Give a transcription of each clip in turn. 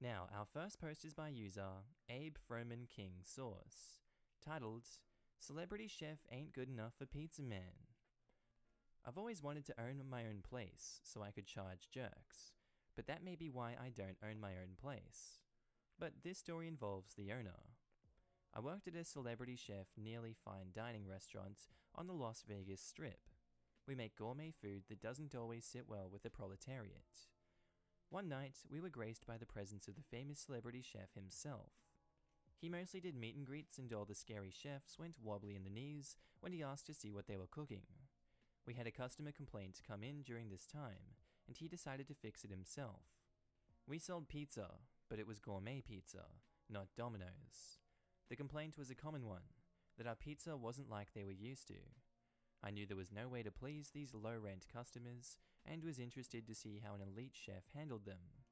Now, our first post is by user Abe Froman King Source, titled, Celebrity Chef Ain't Good Enough for Pizza Man. I've always wanted to own my own place so I could charge jerks, but that may be why I don't own my own place. But this story involves the owner. I worked at a celebrity chef nearly fine dining restaurant on the Las Vegas Strip. We make gourmet food that doesn't always sit well with the proletariat. One night, we were graced by the presence of the famous celebrity chef himself. He mostly did meet and greets, and all the scary chefs went wobbly in the knees when he asked to see what they were cooking. We had a customer complaint come in during this time, and he decided to fix it himself. We sold pizza, but it was gourmet pizza, not Domino's. The complaint was a common one, that our pizza wasn't like they were used to. I knew there was no way to please these low-rent customers, and was interested to see how an elite chef handled them.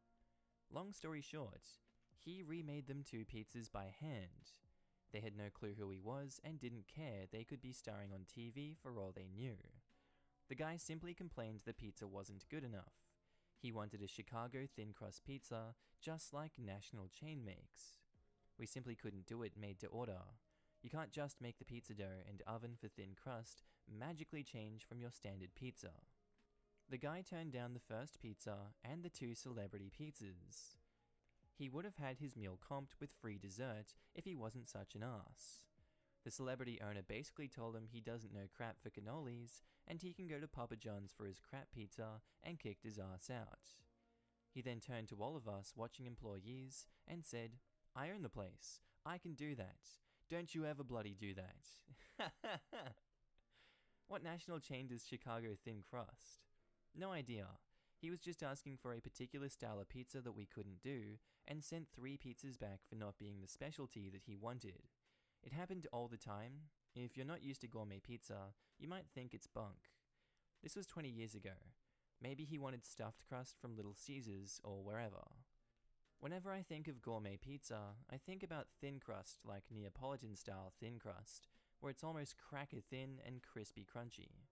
Long story short, he remade them 2 pizzas by hand. They had no clue who he was and didn't care they could be starring on TV for all they knew. The guy simply complained the pizza wasn't good enough. He wanted a Chicago thin crust pizza, just like national chain makes. We simply couldn't do it made to order. You can't just make the pizza dough and oven for thin crust magically change from your standard pizza. The guy turned down the first pizza and the 2 celebrity pizzas. He would have had his meal comped with free dessert if he wasn't such an ass. The celebrity owner basically told him he doesn't know crap for cannolis and he can go to Papa John's for his crap pizza, and kicked his ass out. He then turned to all of us watching employees and said, "I own the place. I can do that. Don't you ever bloody do that." What national chain does Chicago thin crust? No idea. He was just asking for a particular style of pizza that we couldn't do, and sent 3 pizzas back for not being the specialty that he wanted. It happened all the time. If you're not used to gourmet pizza, you might think it's bunk. This was 20 years ago. Maybe he wanted stuffed crust from Little Caesars or wherever. Whenever I think of gourmet pizza, I think about thin crust like Neapolitan-style thin crust, where it's almost cracker thin and crispy crunchy.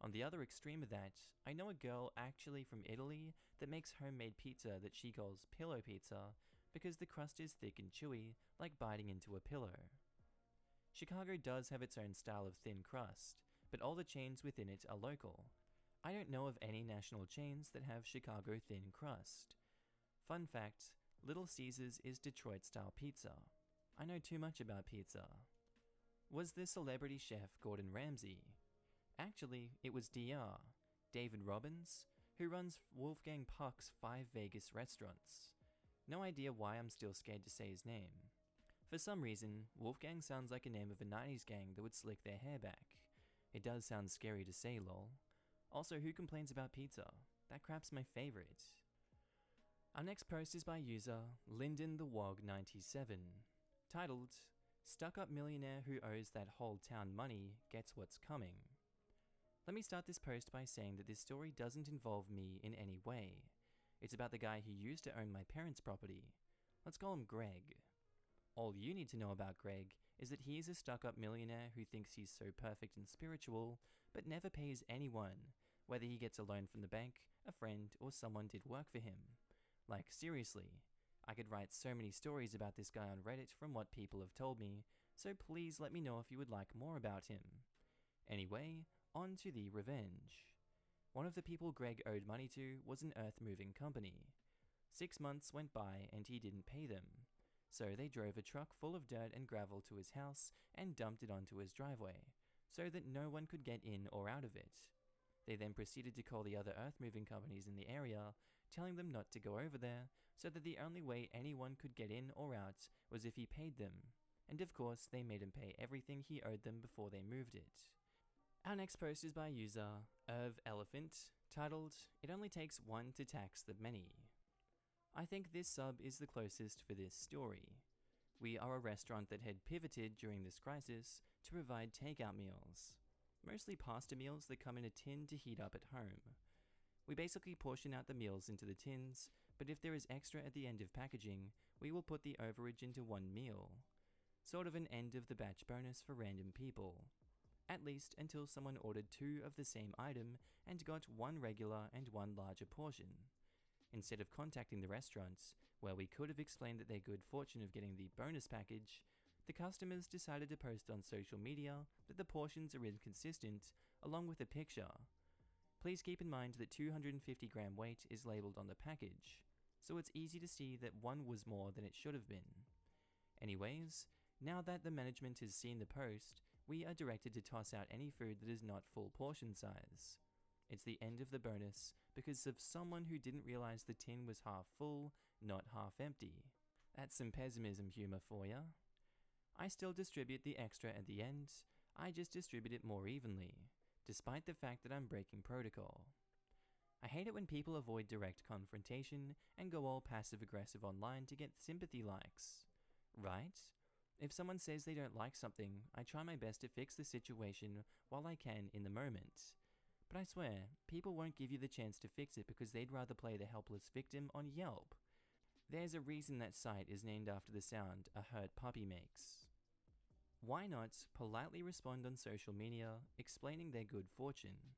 On the other extreme of that, I know a girl actually from Italy that makes homemade pizza that she calls pillow pizza because the crust is thick and chewy, like biting into a pillow. Chicago does have its own style of thin crust, but all the chains within it are local. I don't know of any national chains that have Chicago thin crust. Fun fact, Little Caesars is Detroit-style pizza. I know too much about pizza. Was the celebrity chef Gordon Ramsay? Actually, it was Dr. David Robbins, who runs Wolfgang Puck's 5 Vegas restaurants. No idea why I'm still scared to say his name. For some reason, Wolfgang sounds like a name of a 90s gang that would slick their hair back. It does sound scary to say, lol. Also, who complains about pizza? That crap's my favorite. Our next post is by user Lyndon the Wog 97, titled, Stuck-up millionaire who owes that whole town money gets what's coming. Let me start this post by saying that this story doesn't involve me in any way. It's about the guy who used to own my parents' property. Let's call him Greg. All you need to know about Greg is that he is a stuck-up millionaire who thinks he's so perfect and spiritual, but never pays anyone, whether he gets a loan from the bank, a friend, or someone did work for him. Like, seriously. I could write so many stories about this guy on Reddit from what people have told me, so please let me know if you would like more about him. Anyway, on to the revenge. One of the people Greg owed money to was an earth-moving company. 6 months went by and he didn't pay them. So they drove a truck full of dirt and gravel to his house and dumped it onto his driveway, so that no one could get in or out of it. They then proceeded to call the other earth-moving companies in the area, telling them not to go over there, so that the only way anyone could get in or out was if he paid them. And of course, they made him pay everything he owed them before they moved it. Our next post is by user Irv Elephant, titled, It Only Takes One to Tax the Many. I think this sub is the closest for this story. We are a restaurant that had pivoted during this crisis to provide takeout meals. Mostly pasta meals that come in a tin to heat up at home. We basically portion out the meals into the tins, but if there is extra at the end of packaging, we will put the overage into one meal. Sort of an end of the batch bonus for random people. At least until someone ordered 2 of the same item and got 1 regular and 1 larger portion. Instead of contacting the restaurants, Where we could have explained that their good fortune of getting the bonus package, the customers decided to post on social media that the portions are inconsistent, along with a picture. Please keep in mind that 250-gram weight is labelled on the package, so it's easy to see that one was more than it should have been. Anyways, now that the management has seen the post, we are directed to toss out any food that is not full portion size. It's the end of the bonus because of someone who didn't realize the tin was half full, not half empty. That's some pessimism humor for ya. I still distribute the extra at the end, I just distribute it more evenly, despite the fact that I'm breaking protocol. I hate it when people avoid direct confrontation and go all passive-aggressive online to get sympathy likes. Right? If someone says they don't like something, I try my best to fix the situation while I can in the moment. But I swear, people won't give you the chance to fix it because they'd rather play the helpless victim on Yelp. There's a reason that site is named after the sound a hurt puppy makes. Why not politely respond on social media, explaining their good fortune?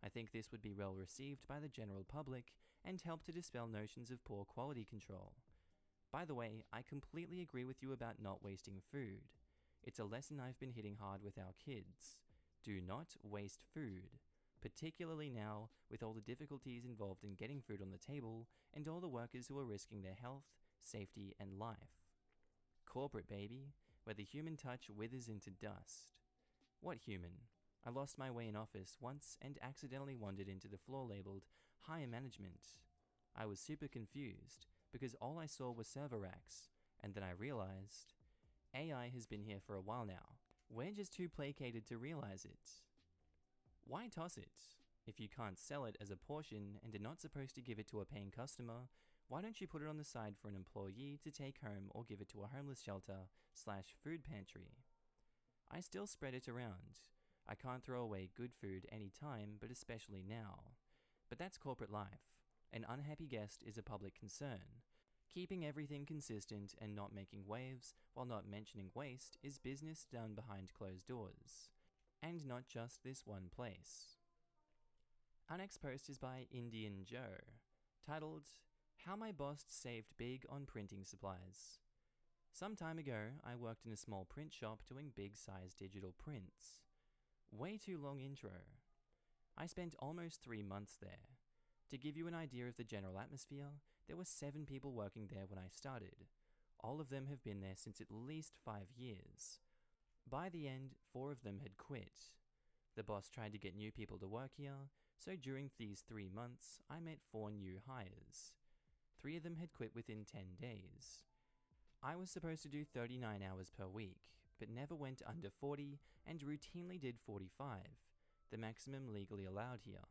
I think this would be well received by the general public and help to dispel notions of poor quality control. By the way, I completely agree with you about not wasting food. It's a lesson I've been hitting hard with our kids. Do not waste food, particularly now with all the difficulties involved in getting food on the table and all the workers who are risking their health, safety, and life. Corporate, baby, where the human touch withers into dust. What human? I lost my way in office once and accidentally wandered into the floor labeled Higher Management. I was super confused because all I saw were server racks, and then I realized AI has been here for a while now. We're just too placated to realize it. Why toss it? If you can't sell it as a portion and are not supposed to give it to a paying customer, why don't you put it on the side for an employee to take home or give it to a homeless shelter/food pantry? I still spread it around. I can't throw away good food any time, but especially now. But that's corporate life. An unhappy guest is a public concern. Keeping everything consistent and not making waves while not mentioning waste is business done behind closed doors. And not just this one place. Our next post is by Indian Joe, titled, How My Boss Saved Big on Printing Supplies. Some time ago, I worked in a small print shop doing big-sized digital prints. Way too long intro. I spent almost 3 months there. To give you an idea of the general atmosphere, there were 7 people working there when I started. All of them have been there since at least 5 years. By the end, 4 of them had quit. The boss tried to get new people to work here, so during these 3 months, I met 4 new hires. 3 of them had quit within 10 days. I was supposed to do 39 hours per week, but never went under 40 and routinely did 45, the maximum legally allowed here.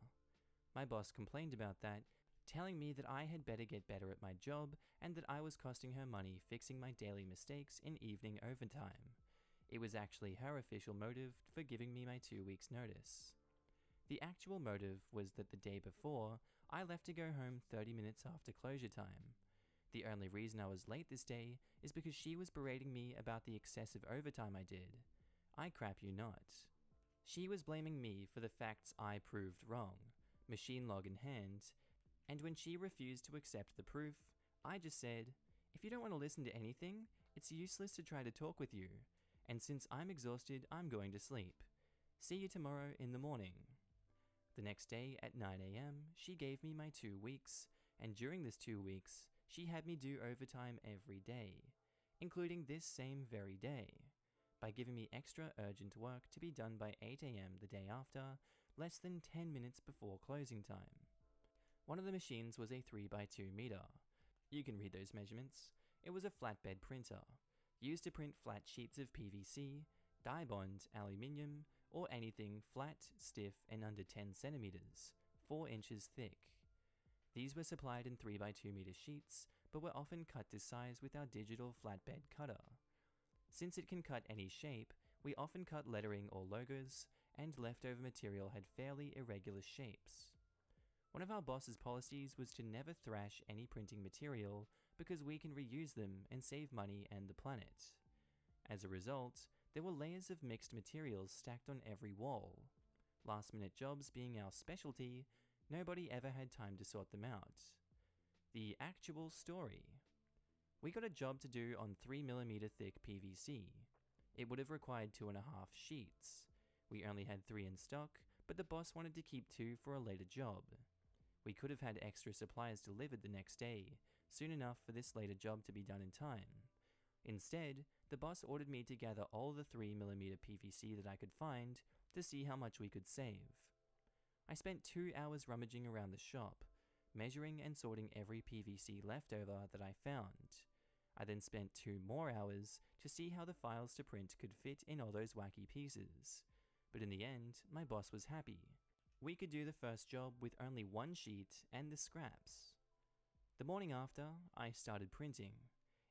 My boss complained about that, telling me that I had better get better at my job and that I was costing her money fixing my daily mistakes in evening overtime. It was actually her official motive for giving me my 2 weeks' notice. The actual motive was that the day before, I left to go home 30 minutes after closure time. The only reason I was late this day is because she was berating me about the excessive overtime I did. I crap you not. She was blaming me for the facts I proved wrong, machine log in hand, and when she refused to accept the proof, I just said, if you don't want to listen to anything, it's useless to try to talk with you, and since I'm exhausted, I'm going to sleep. See you tomorrow in the morning. The next day at 9 a.m., she gave me my 2 weeks, and during this 2 weeks, she had me do overtime every day, including this same very day, by giving me extra urgent work to be done by 8 a.m. the day after, less than 10 minutes before closing time. One of the machines was a 3x2 meter. You can read those measurements. It was a flatbed printer, used to print flat sheets of PVC, dye-bond, aluminium, or anything flat, stiff, and under 10 centimeters, 4 inches thick. These were supplied in 3x2 meter sheets, but were often cut to size with our digital flatbed cutter. Since it can cut any shape, we often cut lettering or logos, and leftover material had fairly irregular shapes. One of our boss's policies was to never thrash any printing material because we can reuse them and save money and the planet. As a result, there were layers of mixed materials stacked on every wall. Last-minute jobs being our specialty, nobody ever had time to sort them out. The actual story. We got a job to do on 3mm thick PVC. It would have required 2.5 sheets. We only had 3 in stock, but the boss wanted to keep 2 for a later job. We could have had extra supplies delivered the next day, soon enough for this later job to be done in time. Instead, the boss ordered me to gather all the 3mm PVC that I could find to see how much we could save. I spent 2 hours rummaging around the shop, measuring and sorting every PVC leftover that I found. I then spent 2 more hours to see how the files to print could fit in all those wacky pieces. But in the end, my boss was happy. We could do the first job with only 1 sheet and the scraps. The morning after, I started printing.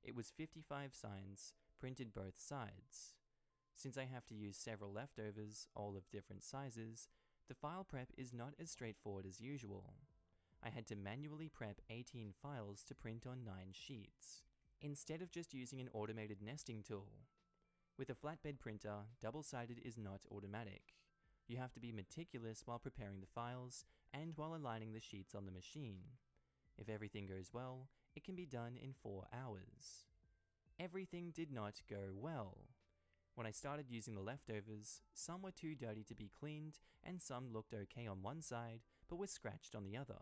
It was 55 signs, printed both sides. Since I have to use several leftovers, all of different sizes, the file prep is not as straightforward as usual. I had to manually prep 18 files to print on 9 sheets, instead of just using an automated nesting tool. With a flatbed printer, double-sided is not automatic. You have to be meticulous while preparing the files and while aligning the sheets on the machine. If everything goes well, it can be done in 4 hours. Everything did not go well. When I started using the leftovers, some were too dirty to be cleaned and some looked okay on one side but were scratched on the other.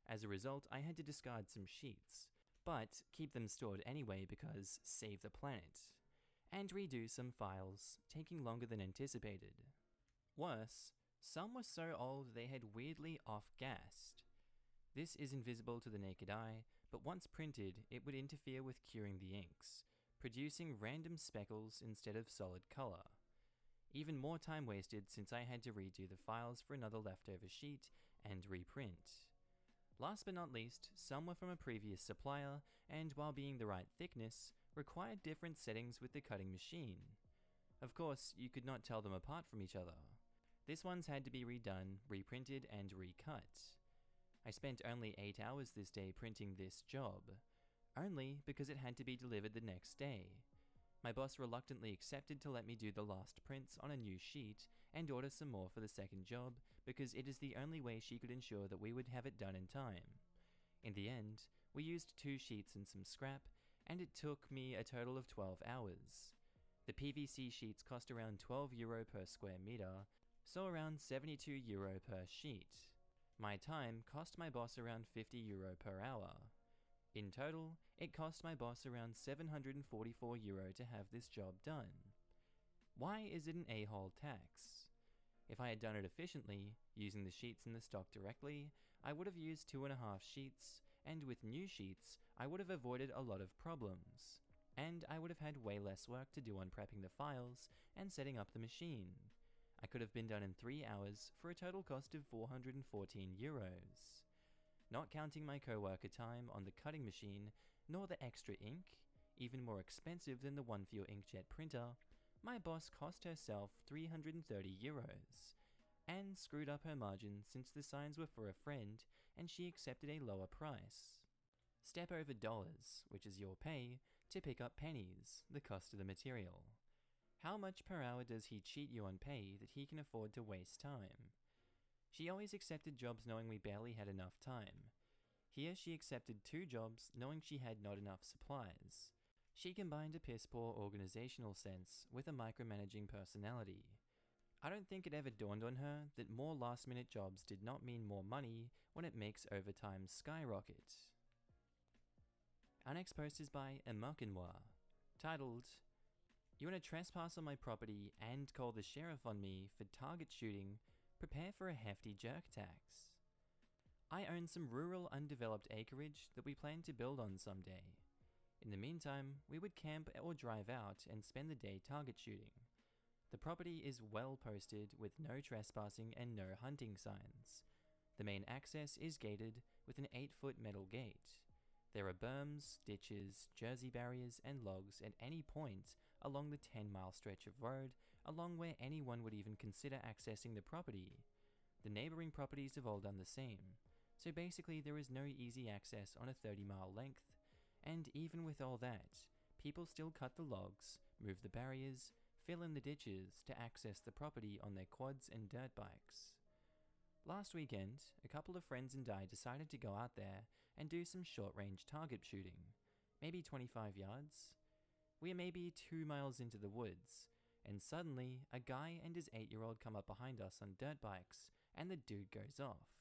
As a result, I had to discard some sheets, but keep them stored anyway because save the planet, and redo some files, taking longer than anticipated. Worse, some were so old they had weirdly off-gassed. This is invisible to the naked eye, but once printed, it would interfere with curing the inks, producing random speckles instead of solid color. Even more time wasted since I had to redo the files for another leftover sheet and reprint. Last but not least, some were from a previous supplier, and while being the right thickness, required different settings with the cutting machine. Of course, you could not tell them apart from each other. This one's had to be redone, reprinted, and recut. I spent only 8 hours this day printing this job, only because it had to be delivered the next day. My boss reluctantly accepted to let me do the last prints on a new sheet and order some more for the second job because it is the only way she could ensure that we would have it done in time. In the end, we used 2 sheets and some scrap, and it took me a total of 12 hours. The PVC sheets cost around €12 per square meter, so around €72 per sheet. My time cost my boss around €50 per hour. In total, it cost my boss around €744 to have this job done. Why is it an a-hole tax? If I had done it efficiently, using the sheets in the stock directly, I would have used 2.5 sheets, and with new sheets, I would have avoided a lot of problems. And I would have had way less work to do on prepping the files and setting up the machine. I could have been done in 3 hours for a total cost of €414. Not counting my co-worker time on the cutting machine, nor the extra ink, even more expensive than the one for your inkjet printer, my boss cost herself €330, and screwed up her margin since the signs were for a friend and she accepted a lower price. Step over dollars, which is your pay, to pick up pennies, the cost of the material. How much per hour does he cheat you on pay that he can afford to waste time? She always accepted jobs knowing we barely had enough time. Here she accepted 2 jobs knowing she had not enough supplies. She combined a piss-poor organizational sense with a micromanaging personality. I don't think it ever dawned on her that more last-minute jobs did not mean more money when it makes overtime skyrocket. Our next post is by Emokinwa, titled, "You want to trespass on my property and call the sheriff on me for target shooting? Prepare for a hefty jerk tax." I own some rural undeveloped acreage that we plan to build on someday. In the meantime, we would camp or drive out and spend the day target shooting. The property is well posted with no trespassing and no hunting signs. The main access is gated with an 8-foot metal gate. There are berms, ditches, jersey barriers, and logs at any point along the 10-mile stretch of road, along where anyone would even consider accessing the property. The neighboring properties have all done the same, so basically there is no easy access on a 30-mile length, and even with all that, people still cut the logs, move the barriers, fill in the ditches to access the property on their quads and dirt bikes. Last weekend, a couple of friends and I decided to go out there and do some short-range target shooting. maybe 25 yards. We are maybe 2 miles into the woods, and suddenly a guy and his 8-year-old come up behind us on dirt bikes, and the dude goes off,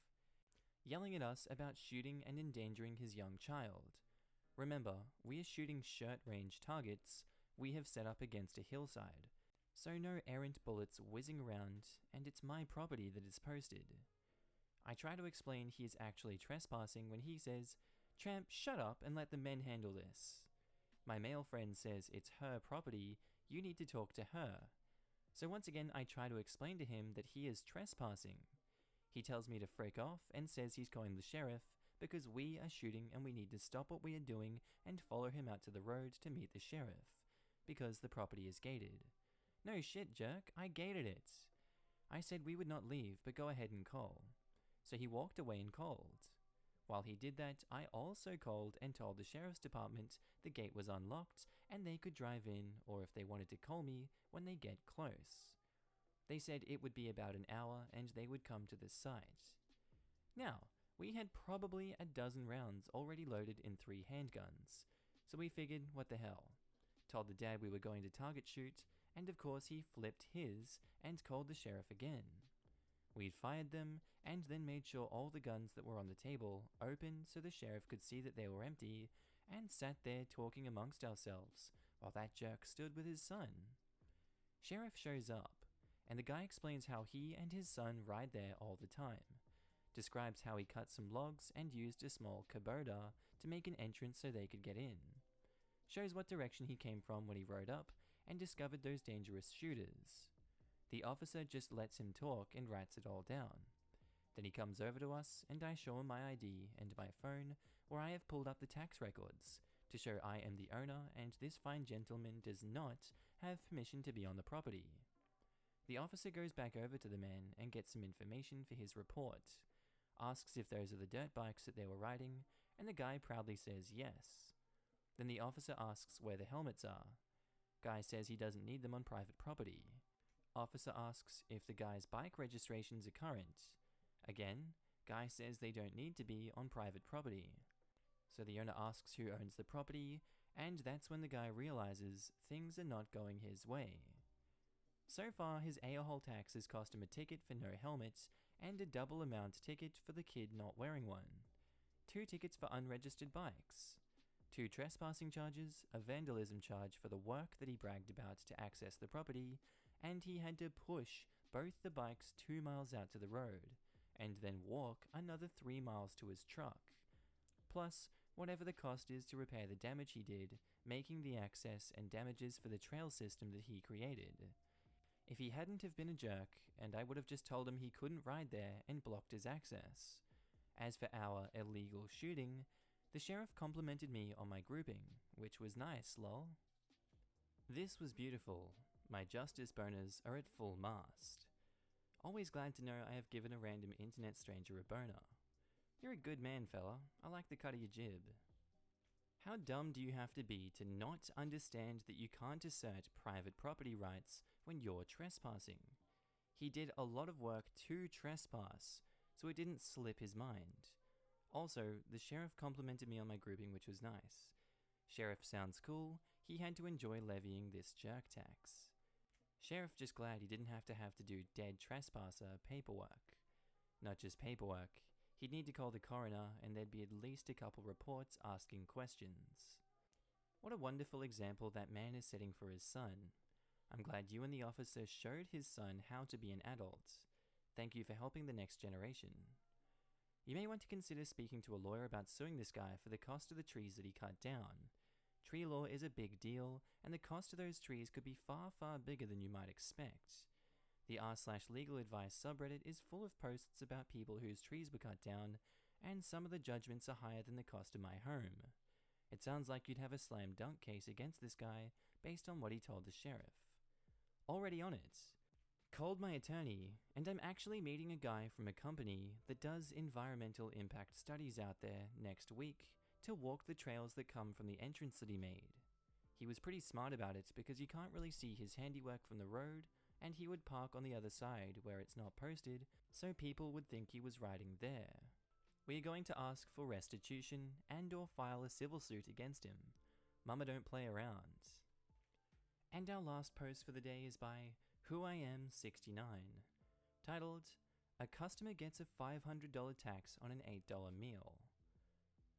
yelling at us about shooting and endangering his young child. Remember, we are shooting short-range targets we have set up against a hillside, so no errant bullets whizzing around, and it's my property that is posted. I try to explain he is actually trespassing when he says, "Tramp, shut up and let the men handle this." My male friend says it's her property, you need to talk to her. So once again I try to explain to him that he is trespassing. He tells me to frick off and says he's calling the sheriff because we are shooting and we need to stop what we are doing and follow him out to the road to meet the sheriff, because the property is gated. No shit, jerk, I gated it. I said we would not leave, but go ahead and call. So he walked away and called. While he did that, I also called and told the sheriff's department the gate was unlocked and they could drive in, or if they wanted to call me when they get close. They said it would be about an hour and they would come to the site. Now, we had probably a dozen rounds already loaded in 3 handguns, so we figured, what the hell. Told the dad we were going to target shoot, and of course he flipped his and called the sheriff again. We'd fired them, and then made sure all the guns that were on the table open so the sheriff could see that they were empty, and sat there talking amongst ourselves while that jerk stood with his son. Sheriff shows up, and the guy explains how he and his son ride there all the time. Describes how he cut some logs and used a small Kubota to make an entrance so they could get in. Shows what direction he came from when he rode up and discovered those dangerous shooters. The officer just lets him talk and writes it all down. Then he comes over to us and I show him my ID and my phone where I have pulled up the tax records to show I am the owner and this fine gentleman does not have permission to be on the property. The officer goes back over to the man and gets some information for his report. Asks if those are the dirt bikes that they were riding, and the guy proudly says yes. Then the officer asks where the helmets are. Guy says he doesn't need them on private property. Officer asks if the guy's bike registrations are current. Again, guy says they don't need to be on private property. So the owner asks who owns the property, and that's when the guy realizes things are not going his way. So far, his a-hole tax has cost him a ticket for no helmet and a double amount ticket for the kid not wearing one, 2 tickets for unregistered bikes, 2 trespassing charges, a vandalism charge for the work that he bragged about to access the property, and he had to push both the bikes 2 miles out to the road, and then walk another 3 miles to his truck, plus whatever the cost is to repair the damage he did, making the access and damages for the trail system that he created. If he hadn't have been a jerk, and I would have just told him he couldn't ride there and blocked his access. As for our illegal shooting, the sheriff complimented me on my grouping, which was nice, lol. This was beautiful. My justice boners are at full mast. Always glad to know I have given a random internet stranger a boner. You're a good man, fella. I like the cut of your jib. How dumb do you have to be to not understand that you can't assert private property rights when you're trespassing? He did a lot of work to trespass, so it didn't slip his mind. Also, the sheriff complimented me on my grouping, which was nice. Sheriff sounds cool, he had to enjoy levying this jerk tax. Sheriff just glad he didn't have to do dead trespasser paperwork. Not just paperwork, he'd need to call the coroner and there'd be at least a couple reports asking questions. What a wonderful example that man is setting for his son. I'm glad you and the officer showed his son how to be an adult. Thank you for helping the next generation. You may want to consider speaking to a lawyer about suing this guy for the cost of the trees that he cut down. Tree law is a big deal, and the cost of those trees could be far, far bigger than you might expect. The r/legal advice subreddit is full of posts about people whose trees were cut down, and some of the judgments are higher than the cost of my home. It sounds like you'd have a slam dunk case against this guy based on what he told the sheriff. Already on it. Called my attorney, and I'm actually meeting a guy from a company that does environmental impact studies out there next week to walk the trails that come from the entrance that he made. He was pretty smart about it because you can't really see his handiwork from the road, and he would park on the other side where it's not posted, so people would think he was riding there. We are going to ask for restitution and or file a civil suit against him. Mama don't play around. And our last post for the day is by WhoIam69, titled, "A customer gets a $500 tax on an $8 meal."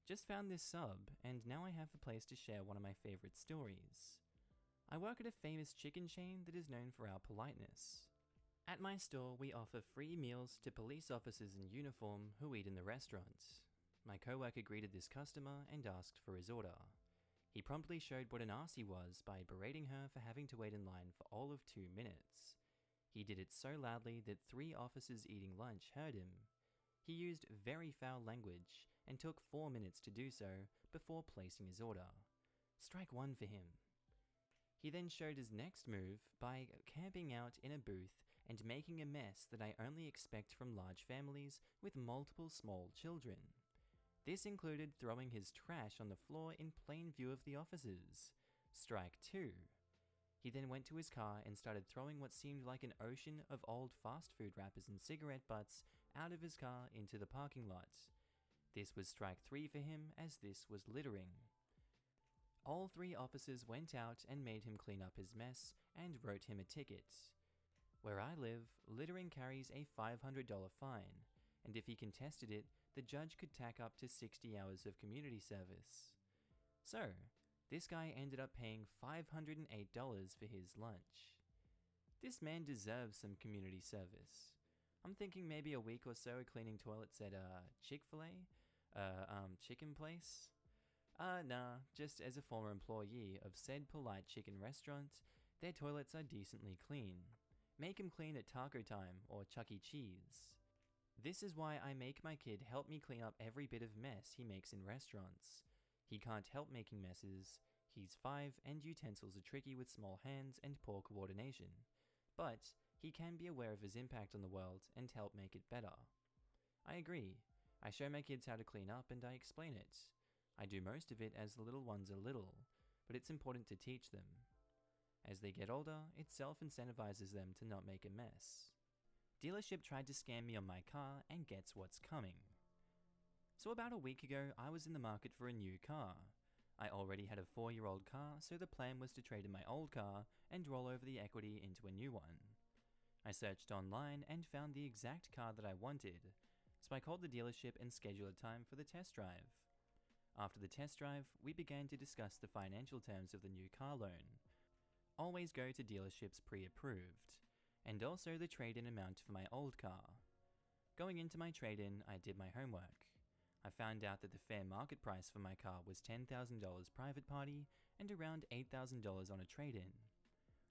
Just found this sub, and now I have a place to share one of my favorite stories. I work at a famous chicken chain that is known for our politeness. At my store, we offer free meals to police officers in uniform who eat in the restaurant. My coworker greeted this customer and asked for his order. He promptly showed what an arse he was by berating her for having to wait in line for all of 2 minutes. He did it so loudly that 3 officers eating lunch heard him. He used very foul language and took 4 minutes to do so before placing his order. Strike 1 for him. He then showed his next move by camping out in a booth and making a mess that I only expect from large families with multiple small children. This included throwing his trash on the floor in plain view of the officers. Strike 2. He then went to his car and started throwing what seemed like an ocean of old fast food wrappers and cigarette butts out of his car into the parking lot. This was strike 3 for him, as this was littering. All 3 officers went out and made him clean up his mess and wrote him a ticket. Where I live, littering carries a $500 fine, and if he contested it, the judge could tack up to 60 hours of community service. So, this guy ended up paying $508 for his lunch. This man deserves some community service. I'm thinking maybe a week or so cleaning toilets at Chick-fil-A? Chicken place? Nah, just as a former employee of said polite chicken restaurant, their toilets are decently clean. Make him clean at taco time or Chuck E. Cheese. This is why I make my kid help me clean up every bit of mess he makes in restaurants. He can't help making messes. He's 5 and utensils are tricky with small hands and poor coordination. But he can be aware of his impact on the world and help make it better. I agree. I show my kids how to clean up and I explain it. I do most of it as the little ones are little, but it's important to teach them. As they get older, it self-incentivizes them to not make a mess. Dealership tried to scam me on my car and gets what's coming. So about a week ago, I was in the market for a new car. I already had a 4-year-old car, so the plan was to trade in my old car and roll over the equity into a new one. I searched online and found the exact car that I wanted, so I called the dealership and scheduled a time for the test drive. After the test drive, we began to discuss the financial terms of the new car loan. Always go to dealerships pre-approved, and also the trade-in amount for my old car. Going into my trade-in, I did my homework. I found out that the fair market price for my car was $10,000 private party and around $8,000 on a trade-in.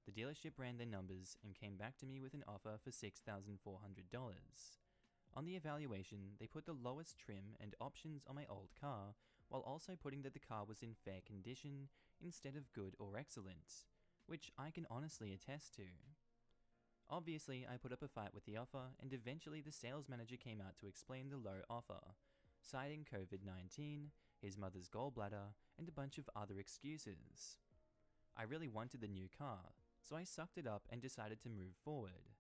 The dealership ran their numbers and came back to me with an offer for $6,400. On the evaluation, they put the lowest trim and options on my old car, while also putting that the car was in fair condition instead of good or excellent, which I can honestly attest to. Obviously, I put up a fight with the offer, and eventually the sales manager came out to explain the low offer, citing COVID-19, his mother's gallbladder, and a bunch of other excuses. I really wanted the new car, so I sucked it up and decided to move forward,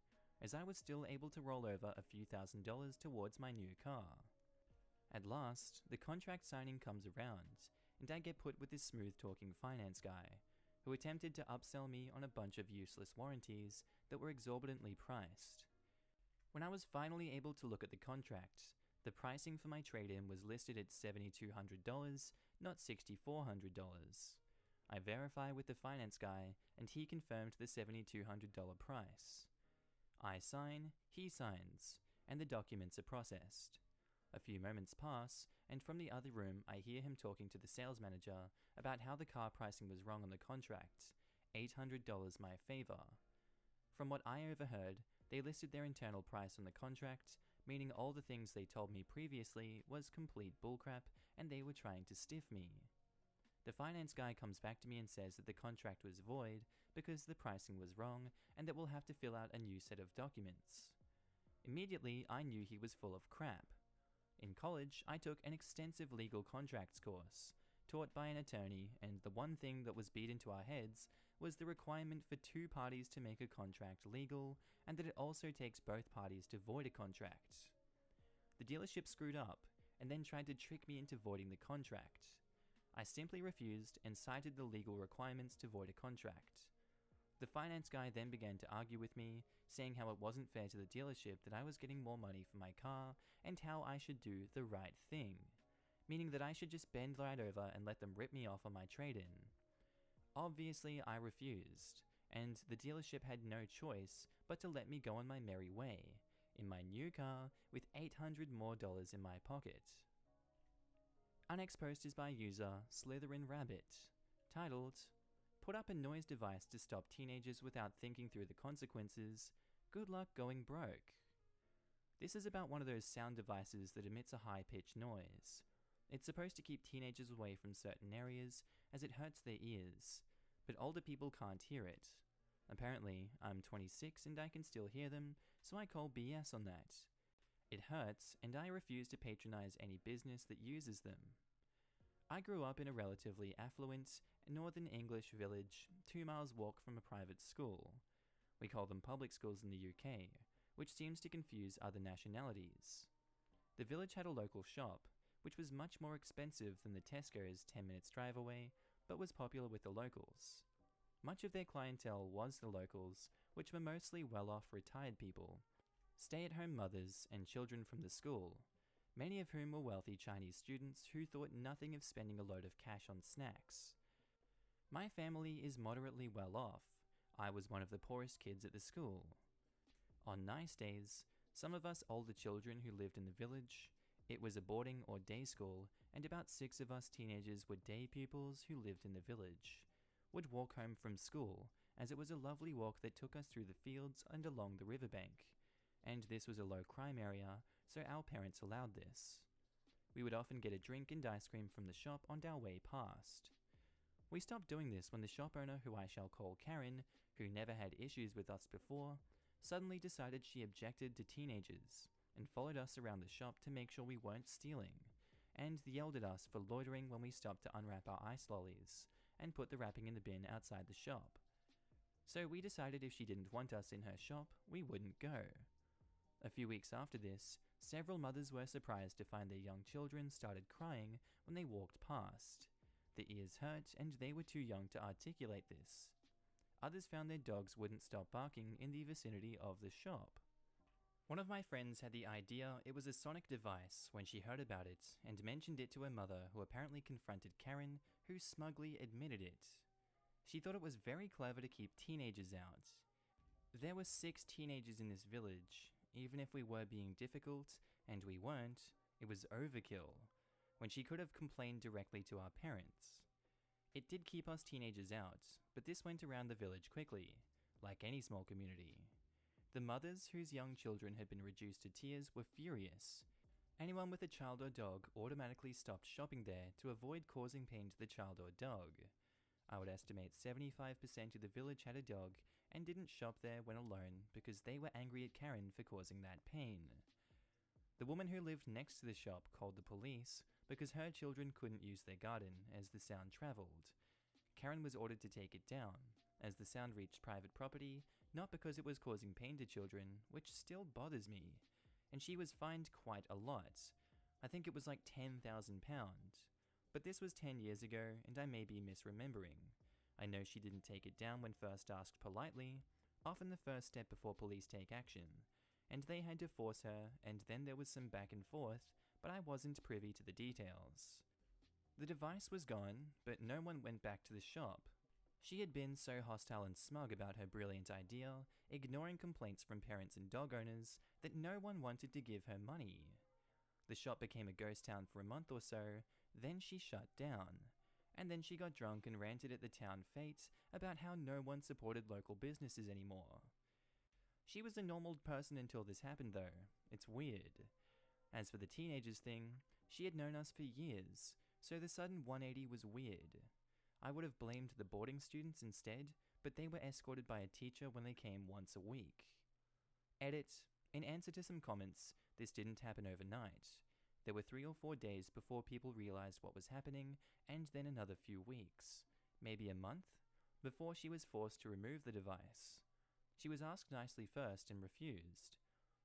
as I was still able to roll over a few $1,000s towards my new car. At last, the contract signing comes around, and I get put with this smooth-talking finance guy, who attempted to upsell me on a bunch of useless warranties that were exorbitantly priced. When I was finally able to look at the contract, the pricing for my trade-in was listed at $7,200, not $6,400. I verify with the finance guy, and he confirmed the $7,200 price. I sign, he signs, and the documents are processed. A few moments pass, and from the other room I hear him talking to the sales manager about how the car pricing was wrong on the contract, $800 my favor. From what I overheard, they listed their internal price on the contract, meaning all the things they told me previously was complete bullcrap and they were trying to stiff me. The finance guy comes back to me and says that the contract was void because the pricing was wrong and that we'll have to fill out a new set of documents. Immediately, I knew he was full of crap. In college, I took an extensive legal contracts course, taught by an attorney, and the one thing that was beat into our heads was the requirement for 2 parties to make a contract legal, and that it also takes both parties to void a contract. The dealership screwed up, and then tried to trick me into voiding the contract. I simply refused and cited the legal requirements to void a contract. The finance guy then began to argue with me, saying how it wasn't fair to the dealership that I was getting more money for my car and how I should do the right thing, meaning that I should just bend right over and let them rip me off on my trade-in. Obviously, I refused, and the dealership had no choice but to let me go on my merry way, in my new car with $800 more in my pocket. Our next post is by user Slytherin Rabbit, titled, "Put up a noise device to stop teenagers without thinking through the consequences. Good luck going broke." This is about one of those sound devices that emits a high-pitched noise. It's supposed to keep teenagers away from certain areas as it hurts their ears, but older people can't hear it. Apparently, I'm 26 and I can still hear them, so I call BS on that. It hurts, and I refuse to patronize any business that uses them. I grew up in a relatively affluent, northern English village 2 miles walk from a private school. We call them public schools in the UK, which seems to confuse other nationalities. The village had a local shop, which was much more expensive than the Tesco's 10 minutes drive away, but was popular with the locals. Much of their clientele was the locals, which were mostly well-off retired people, stay-at-home mothers and children from the school, many of whom were wealthy Chinese students who thought nothing of spending a load of cash on snacks. My family is moderately well off. I was one of the poorest kids at the school. On nice days, some of us older children who lived in the village, it was a boarding or day school, and about 6 of us teenagers were day pupils who lived in the village, would walk home from school, as it was a lovely walk that took us through the fields and along the riverbank, and this was a low crime area, so our parents allowed this. We would often get a drink and ice cream from the shop on our way past. We stopped doing this when the shop owner, who I shall call Karen, who never had issues with us before, suddenly decided she objected to teenagers, and followed us around the shop to make sure we weren't stealing, and yelled at us for loitering when we stopped to unwrap our ice lollies, and put the wrapping in the bin outside the shop. So we decided if she didn't want us in her shop, we wouldn't go. A few weeks after this, several mothers were surprised to find their young children started crying when they walked past. Their ears hurt and they were too young to articulate this. Others found their dogs wouldn't stop barking in the vicinity of the shop. One of my friends had the idea it was a sonic device when she heard about it and mentioned it to her mother, who apparently confronted Karen, who smugly admitted it. She thought it was very clever to keep teenagers out. There were 6 teenagers in this village. Even if we were being difficult, and we weren't, it was overkill, when she could have complained directly to our parents. It did keep us teenagers out, but this went around the village quickly, like any small community. The mothers whose young children had been reduced to tears were furious. Anyone with a child or dog automatically stopped shopping there to avoid causing pain to the child or dog. I would estimate 75% of the village had a dog and didn't shop there when alone because they were angry at Karen for causing that pain. The woman who lived next to the shop called the police because her children couldn't use their garden as the sound travelled. Karen was ordered to take it down, as the sound reached private property, not because it was causing pain to children, which still bothers me, and she was fined quite a lot. I think it was like £10,000. But this was 10 years ago, and I may be misremembering. I know she didn't take it down when first asked politely, often the first step before police take action, and they had to force her, and then there was some back and forth, but I wasn't privy to the details. The device was gone, but no one went back to the shop. She had been so hostile and smug about her brilliant idea, ignoring complaints from parents and dog owners, that no one wanted to give her money. The shop became a ghost town for a month or so, then she shut down. And then she got drunk and ranted at the town fate about how no one supported local businesses anymore. She was a normal person until this happened though. It's weird. As for the teenagers thing, she had known us for years, so the sudden 180 was weird. I would have blamed the boarding students instead, but they were escorted by a teacher when they came once a week. Edit. In answer to some comments, this didn't happen overnight. There were 3 or 4 days before people realized what was happening, and then another few weeks, maybe a month, before she was forced to remove the device. She was asked nicely first and refused.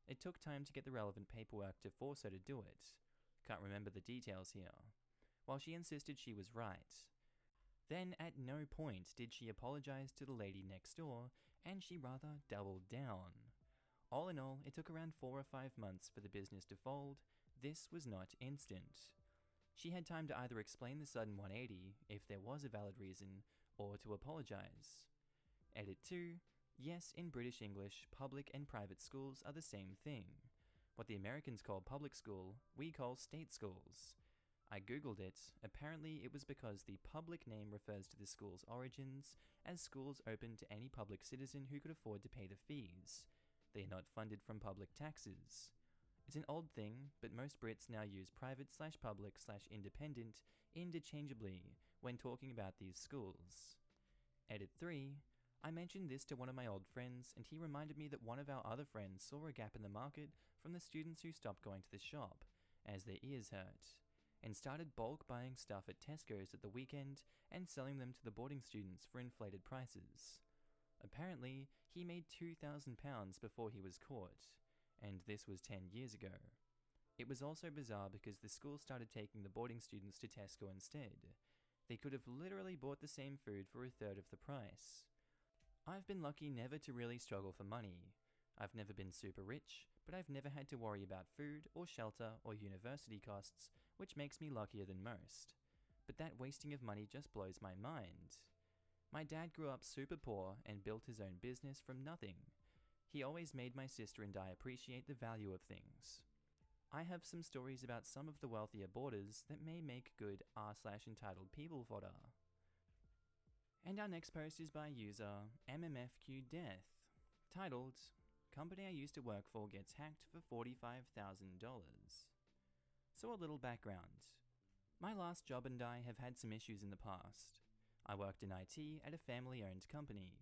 It took time to get the relevant paperwork to force her to do it. Can't remember the details here. while she insisted she was right. Then at no point did she apologize to the lady next door, and she rather doubled down. All in all, it took around 4 or 5 months for the business to fold. This was not instant. She had time to either explain the sudden 180, if there was a valid reason, or to apologize. Edit 2. Yes, in British English, public and private schools are the same thing. What the Americans call public school, we call state schools. I googled it. Apparently it was because the public name refers to the school's origins, as schools open to any public citizen who could afford to pay the fees. They are not funded from public taxes. It's an old thing, but most Brits now use private/public/independent interchangeably when talking about these schools. Edit 3. I mentioned this to one of my old friends, and he reminded me that one of our other friends saw a gap in the market from the students who stopped going to the shop, as their ears hurt, and started bulk buying stuff at Tesco's at the weekend and selling them to the boarding students for inflated prices. Apparently, he made £2,000 before he was caught, and this was 10 years ago. It was also bizarre because the school started taking the boarding students to Tesco instead. They could have literally bought the same food for a third of the price. I've been lucky never to really struggle for money. I've never been super rich, but I've never had to worry about food or shelter or university costs, which makes me luckier than most. But that wasting of money just blows my mind. My dad grew up super poor and built his own business from nothing. He always made my sister and I appreciate the value of things. I have some stories about some of the wealthier boarders that may make good r/entitled people fodder. And our next post is by user MMFQDeath, titled, Company I used to work for gets hacked for $45,000. So a little background. My last job and I have had some issues in the past. I worked in IT at a family-owned company.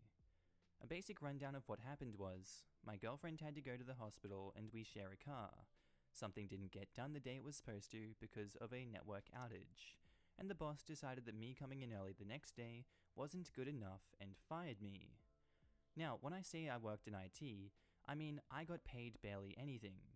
A basic rundown of what happened was, my girlfriend had to go to the hospital and we share a car. Something didn't get done the day it was supposed to because of a network outage, and the boss decided that me coming in early the next day wasn't good enough and fired me. Now, when I say I worked in IT, I mean I got paid barely anything.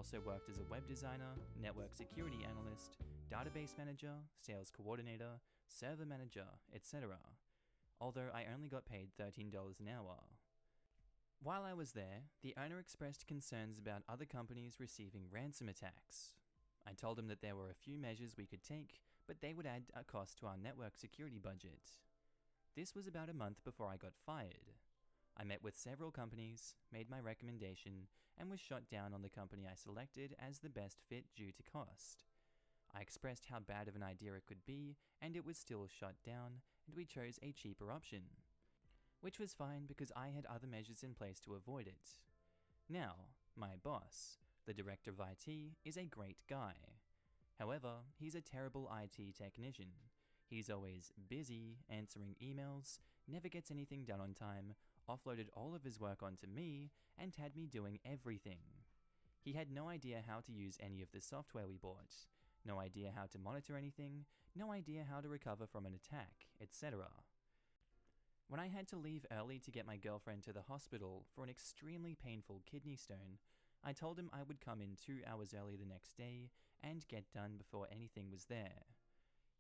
also worked as a web designer, network security analyst, database manager, sales coordinator, server manager, etc., although I only got paid $13 an hour. While I was there, the owner expressed concerns about other companies receiving ransom attacks. I told him that there were a few measures we could take, but they would add a cost to our network security budget. This was about a month before I got fired. I met with several companies, made my recommendation, and was shot down on the company I selected as the best fit due to cost. I expressed how bad of an idea it could be, and it was still shot down, and we chose a cheaper option, which was fine because I had other measures in place to avoid it. Now, my boss, the director of IT, is a great guy. However, he's a terrible IT technician. He's always busy, answering emails, never gets anything done on time, offloaded all of his work onto me, and had me doing everything. He had no idea how to use any of the software we bought, no idea how to monitor anything, no idea how to recover from an attack, etc. When I had to leave early to get my girlfriend to the hospital for an extremely painful kidney stone, I told him I would come in 2 hours early the next day and get done before anything was there.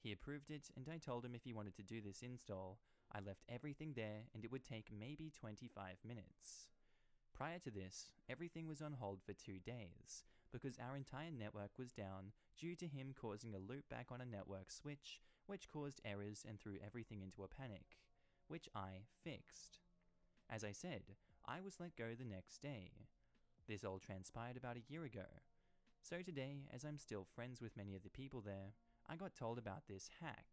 He approved it, and I told him if he wanted to do this install, I left everything there and it would take maybe 25 minutes. Prior to this, everything was on hold for 2 days, because our entire network was down due to him causing a loopback on a network switch, which caused errors and threw everything into a panic, which I fixed. As I said, I was let go the next day. This all transpired about a year ago. So today, as I'm still friends with many of the people there, I got told about this hack.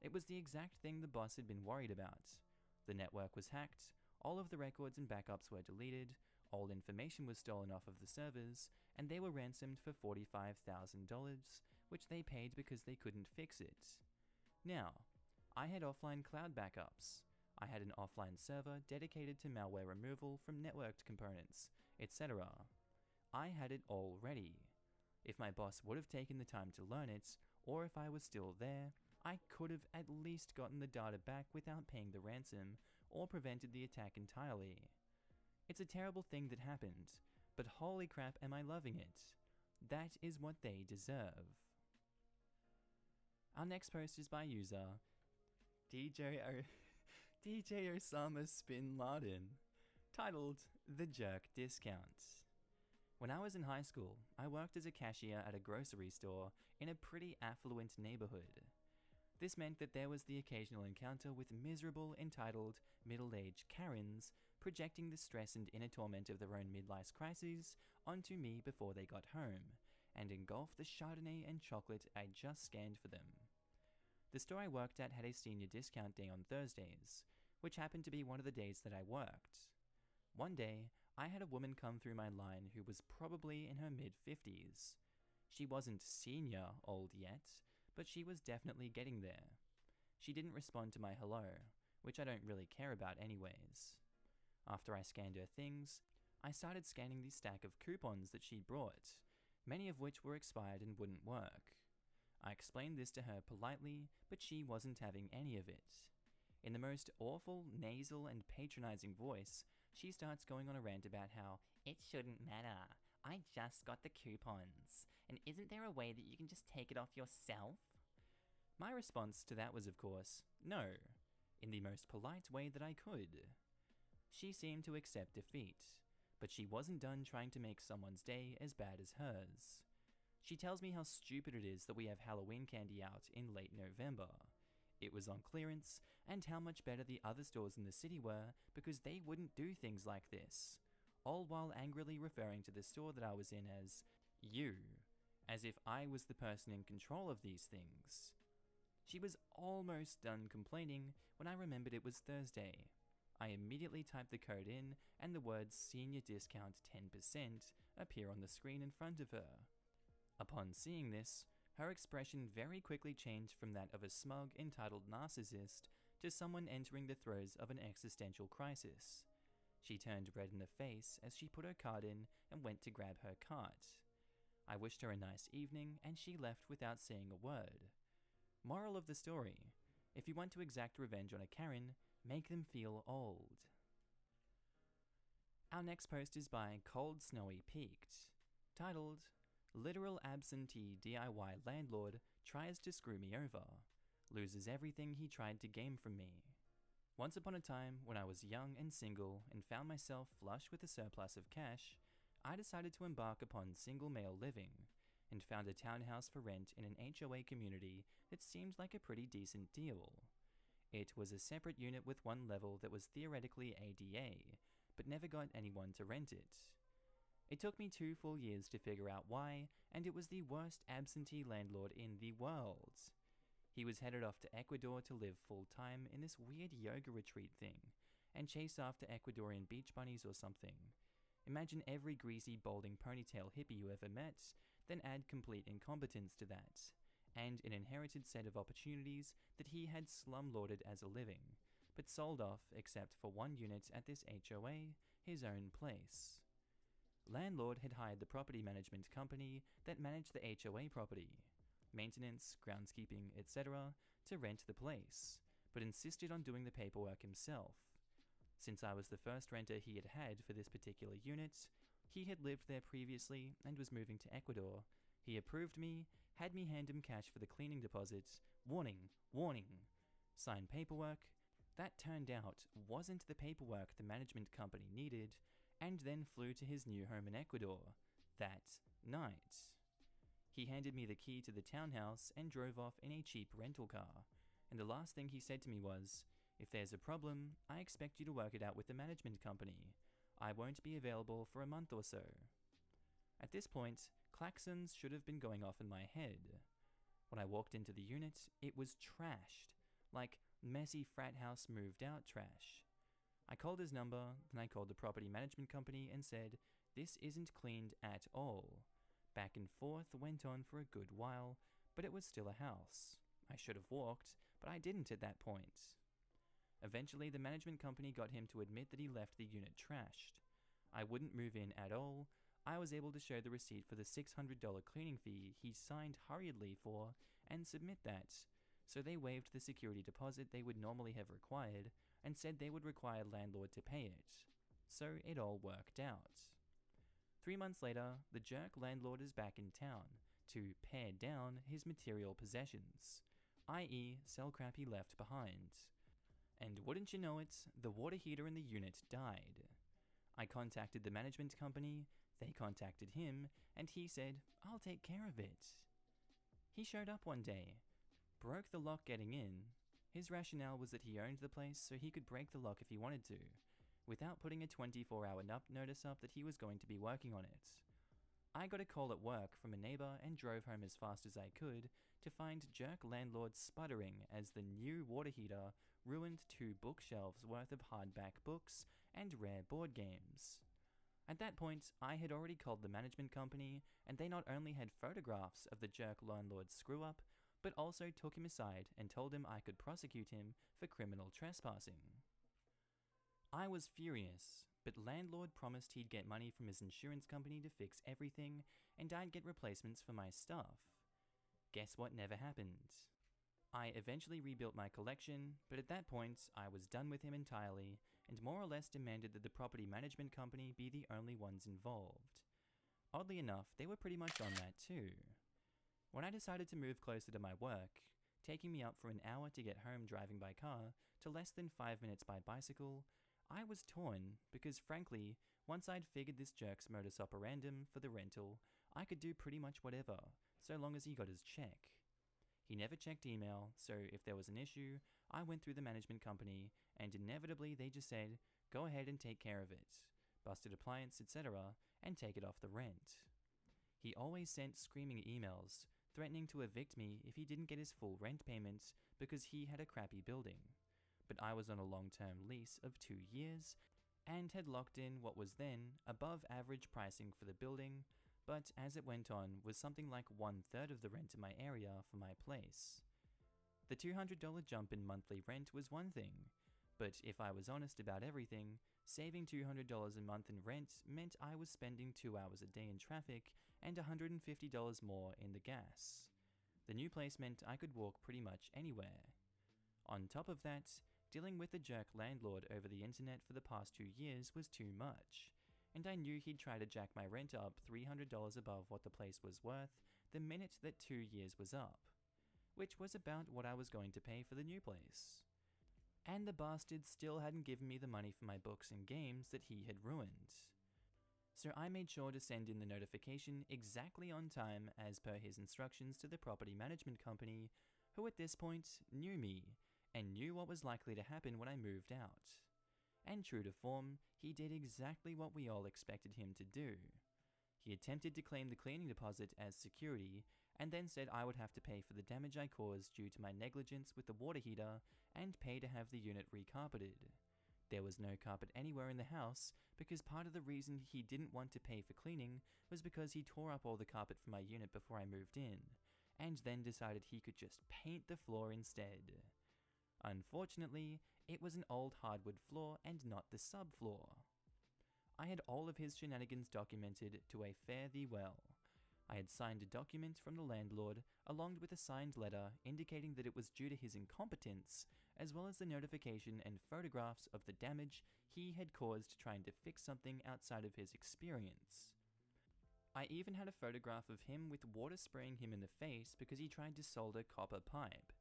It was the exact thing the boss had been worried about. The network was hacked, all of the records and backups were deleted, all information was stolen off of the servers, and they were ransomed for $45,000, which they paid because they couldn't fix it. Now, I had offline cloud backups. I had an offline server dedicated to malware removal from networked components, etc. I had it all ready. If my boss would have taken the time to learn it, or if I was still there, I could have at least gotten the data back without paying the ransom, or prevented the attack entirely. It's a terrible thing that happened, but holy crap am I loving it. That is what they deserve. Our next post is by user DJ Osama Spin Laden, titled The Jerk Discount. When I was in high school, I worked as a cashier at a grocery store in a pretty affluent neighborhood. This meant that there was the occasional encounter with miserable, entitled, middle-aged Karens projecting the stress and inner torment of their own midlife crises onto me before they got home, and engulfed the Chardonnay and chocolate I just scanned for them. The store I worked at had a senior discount day on Thursdays, which happened to be one of the days that I worked. One day, I had a woman come through my line who was probably in her mid-50s. She wasn't senior old yet, but she was definitely getting there. She didn't respond to my hello, which I don't really care about anyways. After I scanned her things, I started scanning the stack of coupons that she brought, many of which were expired and wouldn't work. I explained this to her politely, but she wasn't having any of it. In the most awful, nasal, and patronizing voice, she starts going on a rant about how it shouldn't matter. I just got the coupons, and isn't there a way that you can just take it off yourself? My response to that was, of course, no, in the most polite way that I could. She seemed to accept defeat, but she wasn't done trying to make someone's day as bad as hers. She tells me how stupid it is that we have Halloween candy out in late November. It was on clearance, and how much better the other stores in the city were because they wouldn't do things like this, all while angrily referring to the store that I was in as you, as if I was the person in control of these things. She was almost done complaining when I remembered it was Thursday. I immediately typed the code in, and the words senior discount 10% appear on the screen in front of her. Upon seeing this, her expression very quickly changed from that of a smug, entitled narcissist to someone entering the throes of an existential crisis. She turned red in the face as she put her card in and went to grab her cart. I wished her a nice evening, and she left without saying a word. Moral of the story: if you want to exact revenge on a Karen, make them feel old. Our next post is by Cold Snowy Peaked, titled Literal Absentee DIY Landlord Tries to Screw Me Over, Loses Everything He Tried to Game from Me. Once upon a time, when I was young and single and found myself flush with a surplus of cash, I decided to embark upon single male living and found a townhouse for rent in an HOA community that seemed like a pretty decent deal. It was a separate unit with one level that was theoretically ADA, but never got anyone to rent it. It took me 2 full years to figure out why, and it was the worst absentee landlord in the world. He was headed off to Ecuador to live full-time in this weird yoga retreat thing, and chase after Ecuadorian beach bunnies or something. Imagine every greasy, balding ponytail hippie you ever met, then add complete incompetence to that, and an inherited set of opportunities that he had slumlorded as a living, but sold off except for one unit at this HOA, his own place. Landlord had hired the property management company that managed the HOA property, maintenance, groundskeeping, etc., to rent the place, but insisted on doing the paperwork himself. Since I was the first renter he had had for this particular unit, he had lived there previously and was moving to Ecuador. He approved me, had me hand him cash for the cleaning deposit, warning, sign paperwork. That turned out wasn't the paperwork the management company needed, and then flew to his new home in Ecuador that night. He handed me the key to the townhouse and drove off in a cheap rental car, and the last thing he said to me was, "If there's a problem, I expect you to work it out with the management company. I won't be available for a month or so." At this point, klaxons should have been going off in my head. When I walked into the unit, it was trashed, like messy frat house moved out trash. I called his number, then I called the property management company and said, "This isn't cleaned at all." Back and forth went on for a good while, but it was still a house. I should have walked, but I didn't at that point. Eventually, the management company got him to admit that he left the unit trashed. I wouldn't move in at all. I was able to show the receipt for the $600 cleaning fee he signed hurriedly for and submit that, so they waived the security deposit they would normally have required and said they would require landlord to pay it. So it all worked out. 3 months later, the jerk landlord is back in town to pare down his material possessions, i.e. sell crap he left behind. And wouldn't you know it, the water heater in the unit died. I contacted the management company, they contacted him, and he said, "I'll take care of it." He showed up one day, broke the lock getting in. His rationale was that he owned the place so he could break the lock if he wanted to, without putting a 24-hour notice up that he was going to be working on it. I got a call at work from a neighbor and drove home as fast as I could to find jerk landlord sputtering as the new water heater ruined 2 bookshelves worth of hardback books and rare board games. At that point, I had already called the management company, and they not only had photographs of the jerk landlord's screw-up, but also took him aside and told him I could prosecute him for criminal trespassing. I was furious, but landlord promised he'd get money from his insurance company to fix everything, and I'd get replacements for my stuff. Guess what never happened? I eventually rebuilt my collection, but at that point, I was done with him entirely, and more or less demanded that the property management company be the only ones involved. Oddly enough, they were pretty much on that too. When I decided to move closer to my work, taking me up for an hour to get home driving by car to less than 5 minutes by bicycle, I was torn because frankly, once I'd figured this jerk's modus operandum for the rental, I could do pretty much whatever, so long as he got his check. He never checked email, so if there was an issue, I went through the management company, and inevitably they just said, "Go ahead and take care of it, busted appliance, etc., and take it off the rent." He always sent screaming emails, threatening to evict me if he didn't get his full rent payment because he had a crappy building. But I was on a long-term lease of 2 years, and had locked in what was then above average pricing for the building, but as it went on was something like 1/3 of the rent in my area for my place. The $200 jump in monthly rent was one thing, but if I was honest about everything, saving $200 a month in rent meant I was spending 2 hours a day in traffic and $150 more in the gas. The new place meant I could walk pretty much anywhere. On top of that, dealing with the jerk landlord over the internet for the past 2 years was too much, and I knew he'd try to jack my rent up $300 above what the place was worth the minute that 2 years was up, which was about what I was going to pay for the new place. And the bastard still hadn't given me the money for my books and games that he had ruined. So I made sure to send in the notification exactly on time as per his instructions to the property management company, who at this point knew me and knew what was likely to happen when I moved out. And true to form, he did exactly what we all expected him to do. He attempted to claim the cleaning deposit as security, and then said I would have to pay for the damage I caused due to my negligence with the water heater and pay to have the unit recarpeted. There was no carpet anywhere in the house because part of the reason he didn't want to pay for cleaning was because he tore up all the carpet from my unit before I moved in, and then decided he could just paint the floor instead. Unfortunately, it was an old hardwood floor and not the subfloor. I had all of his shenanigans documented to a fare thee well. I had signed a document from the landlord along with a signed letter indicating that it was due to his incompetence, as well as the notification and photographs of the damage he had caused trying to fix something outside of his experience. I even had a photograph of him with water spraying him in the face because he tried to solder copper pipe,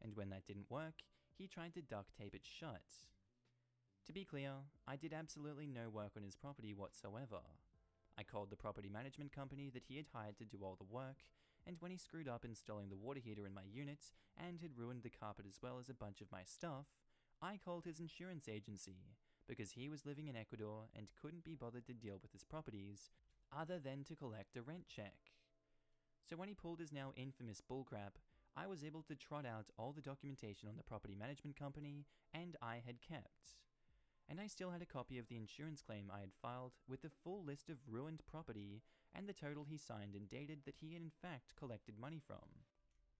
and when that didn't work, he tried to duct tape it shut. To be clear, I did absolutely no work on his property whatsoever. I called the property management company that he had hired to do all the work, and when he screwed up installing the water heater in my unit and had ruined the carpet as well as a bunch of my stuff, I called his insurance agency because he was living in Ecuador and couldn't be bothered to deal with his properties other than to collect a rent check. So when he pulled his now infamous bullcrap, I was able to trot out all the documentation on the property management company and I had kept. And I still had a copy of the insurance claim I had filed with the full list of ruined property and the total he signed and dated that he had in fact collected money from.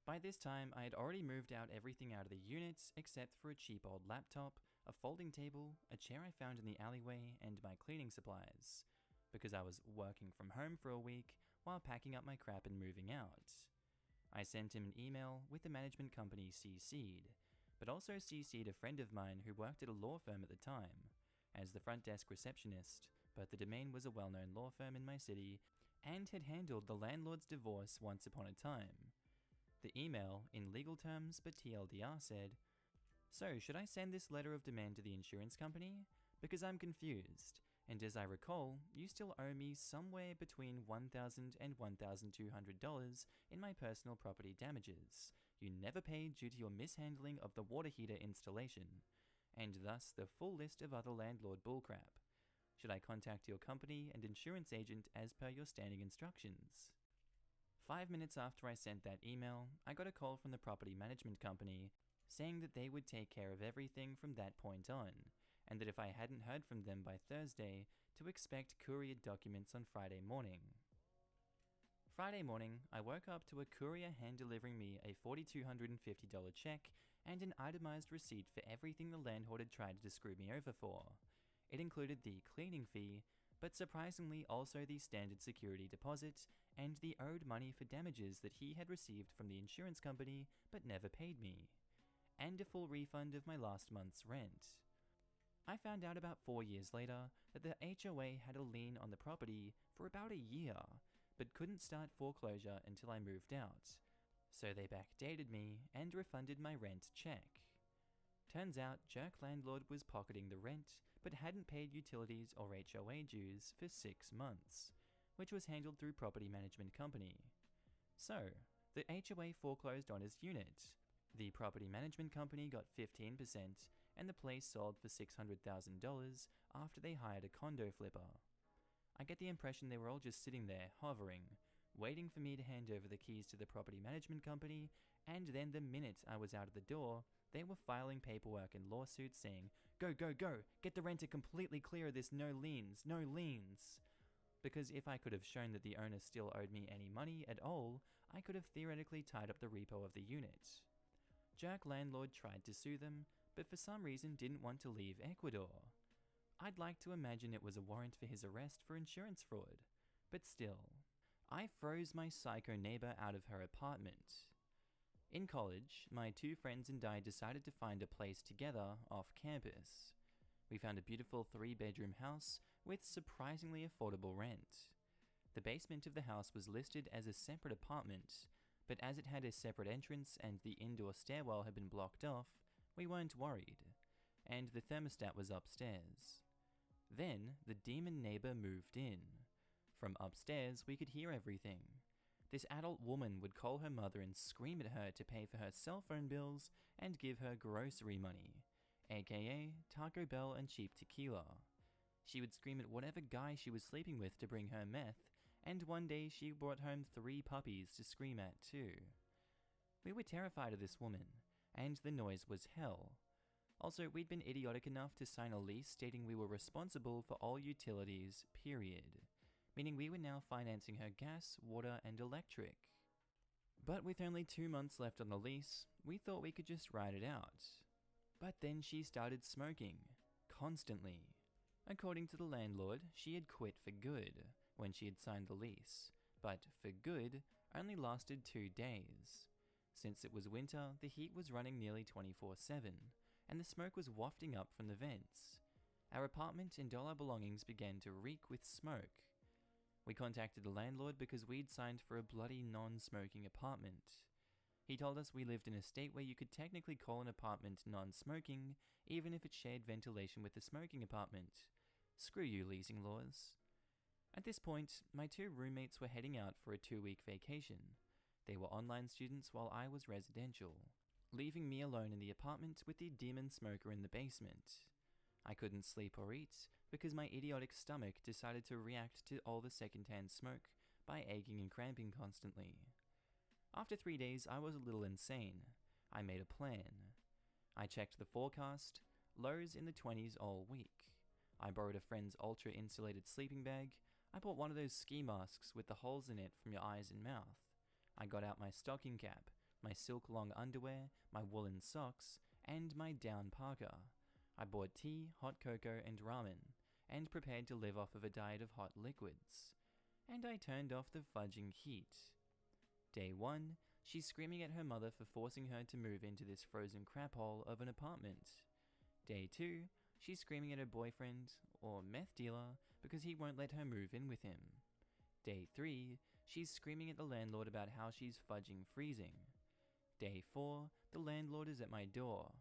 By this time, I had already moved out everything out of the units except for a cheap old laptop, a folding table, a chair I found in the alleyway, and my cleaning supplies, because I was working from home for a week while packing up my crap and moving out. I sent him an email with the management company CC'd, but also CC'd a friend of mine who worked at a law firm at the time, as the front desk receptionist, but the domain was a well-known law firm in my city and had handled the landlord's divorce once upon a time. The email, in legal terms but TLDR, said, "So, should I send this letter of demand to the insurance company? Because I'm confused, and as I recall, you still owe me somewhere between $1,000 and $1,200 in my personal property damages. You never paid due to your mishandling of the water heater installation, and thus the full list of other landlord bullcrap. Should I contact your company and insurance agent as per your standing instructions?" 5 minutes after I sent that email, I got a call from the property management company saying that they would take care of everything from that point on, and that if I hadn't heard from them by Thursday, to expect couriered documents on Friday morning. Friday morning, I woke up to a courier hand-delivering me a $4,250 check and an itemized receipt for everything the landlord had tried to screw me over for. It included the cleaning fee, but surprisingly also the standard security deposit and the owed money for damages that he had received from the insurance company but never paid me, and a full refund of my last month's rent. I found out about 4 years later that the HOA had a lien on the property for about a year, but couldn't start foreclosure until I moved out, so they backdated me and refunded my rent check. Turns out jerk landlord was pocketing the rent, but hadn't paid utilities or HOA dues for 6 months, which was handled through property management company. So, the HOA foreclosed on his unit. The property management company got 15%, and the place sold for $600,000 after they hired a condo flipper. I get the impression they were all just sitting there, hovering, waiting for me to hand over the keys to the property management company, and then the minute I was out of the door, they were filing paperwork and lawsuits saying, "Go, go, go, get the renter completely clear of this, no liens, no liens." Because if I could have shown that the owner still owed me any money at all, I could have theoretically tied up the repo of the unit. Jerk landlord tried to sue them, but for some reason didn't want to leave Ecuador. I'd like to imagine it was a warrant for his arrest for insurance fraud, but still. I froze my psycho neighbor out of her apartment. In college, my 2 friends and I decided to find a place together off campus. We found a beautiful 3-bedroom house with surprisingly affordable rent. The basement of the house was listed as a separate apartment, but as it had a separate entrance and the indoor stairwell had been blocked off, we weren't worried, and the thermostat was upstairs. Then, the demon neighbor moved in. From upstairs, we could hear everything. This adult woman would call her mother and scream at her to pay for her cell phone bills and give her grocery money, aka Taco Bell and cheap tequila. She would scream at whatever guy she was sleeping with to bring her meth, and one day she brought home 3 puppies to scream at too. We were terrified of this woman, and the noise was hell. Also, we'd been idiotic enough to sign a lease stating we were responsible for all utilities, period, meaning we were now financing her gas, water, and electric. But with only 2 months left on the lease, we thought we could just ride it out. But then she started smoking, constantly. According to the landlord, she had quit for good when she had signed the lease, but for good only lasted 2 days. Since it was winter, the heat was running nearly 24/7, and the smoke was wafting up from the vents. Our apartment and all our belongings began to reek with smoke. We contacted the landlord because we'd signed for a bloody non-smoking apartment. He told us we lived in a state where you could technically call an apartment non-smoking, even if it shared ventilation with the smoking apartment. Screw you, leasing laws. At this point, my 2 roommates were heading out for a 2-week vacation. They were online students while I was residential, leaving me alone in the apartment with the demon smoker in the basement. I couldn't sleep or eat because my idiotic stomach decided to react to all the secondhand smoke by aching and cramping constantly. After 3 days, I was a little insane. I made a plan. I checked the forecast, lows in the 20s all week. I borrowed a friend's ultra-insulated sleeping bag. I bought one of those ski masks with the holes in it from your eyes and mouth. I got out my stocking cap, my silk-long underwear, my woolen socks, and my down parka. I bought tea, hot cocoa, and ramen, and prepared to live off of a diet of hot liquids. And I turned off the fudging heat. Day 1, she's screaming at her mother for forcing her to move into this frozen crap hole of an apartment. Day 2, she's screaming at her boyfriend, or meth dealer, because he won't let her move in with him. Day 3, she's screaming at the landlord about how she's fudging freezing. Day 4, the landlord is at my door.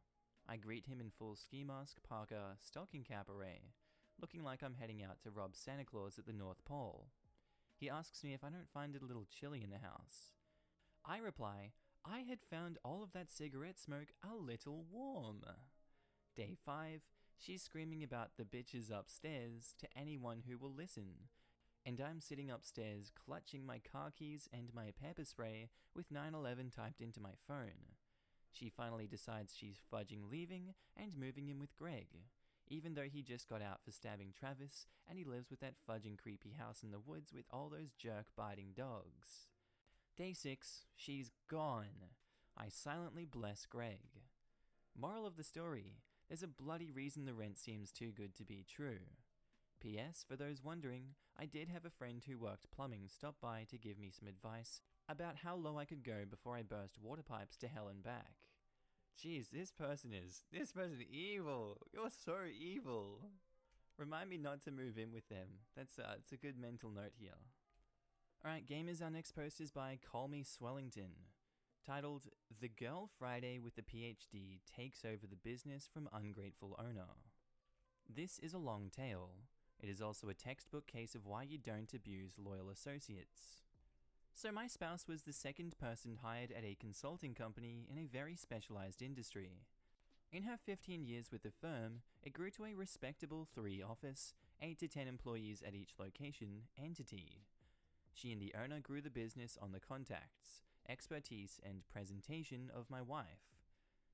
I greet him in full ski mask, parka, stocking cap array, looking like I'm heading out to rob Santa Claus at the North Pole. He asks me if I don't find it a little chilly in the house. I reply, I had found all of that cigarette smoke a little warm. Day 5, she's screaming about the bitches upstairs to anyone who will listen, and I'm sitting upstairs clutching my car keys and my pepper spray with 9/11 typed into my phone. She finally decides she's fudging leaving and moving in with Greg, even though he just got out for stabbing Travis and he lives with that fudging creepy house in the woods with all those jerk-biting dogs. Day 6, she's gone. I silently bless Greg. Moral of the story, there's a bloody reason the rent seems too good to be true. P.S. For those wondering, I did have a friend who worked plumbing stop by to give me some advice about how low I could go before I burst water pipes to hell and back. Jeez, this person is evil. You're so evil. Remind me not to move in with them. It's a good mental note here. Alright, gamers, our next post is by Call Me Swellington, titled, The Girl Friday with the PhD Takes Over the Business from Ungrateful Owner. This is a long tale. It is also a textbook case of why you don't abuse loyal associates. So my spouse was the second person hired at a consulting company in a very specialized industry. In her 15 years with the firm, it grew to a respectable 3-office, 8 to 10 employees at each location, entity. She and the owner grew the business on the contacts, expertise, and presentation of my wife,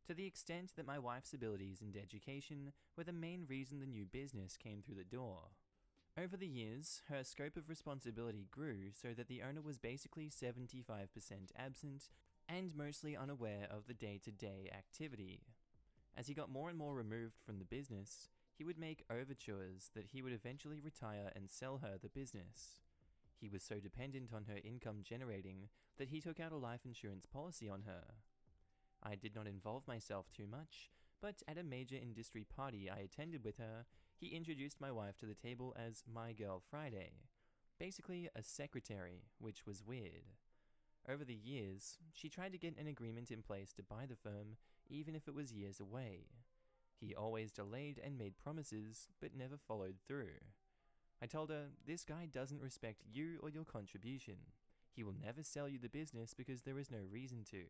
to the extent that my wife's abilities and education were the main reason the new business came through the door. Over the years, her scope of responsibility grew so that the owner was basically 75% absent and mostly unaware of the day-to-day activity. As he got more and more removed from the business, he would make overtures that he would eventually retire and sell her the business. He was so dependent on her income generating that he took out a life insurance policy on her. I did not involve myself too much, but at a major industry party I attended with her, he introduced my wife to the table as My Girl Friday, basically a secretary, which was weird. Over the years, she tried to get an agreement in place to buy the firm, even if it was years away. He always delayed and made promises, but never followed through. I told her, this guy doesn't respect you or your contribution. He will never sell you the business because there is no reason to.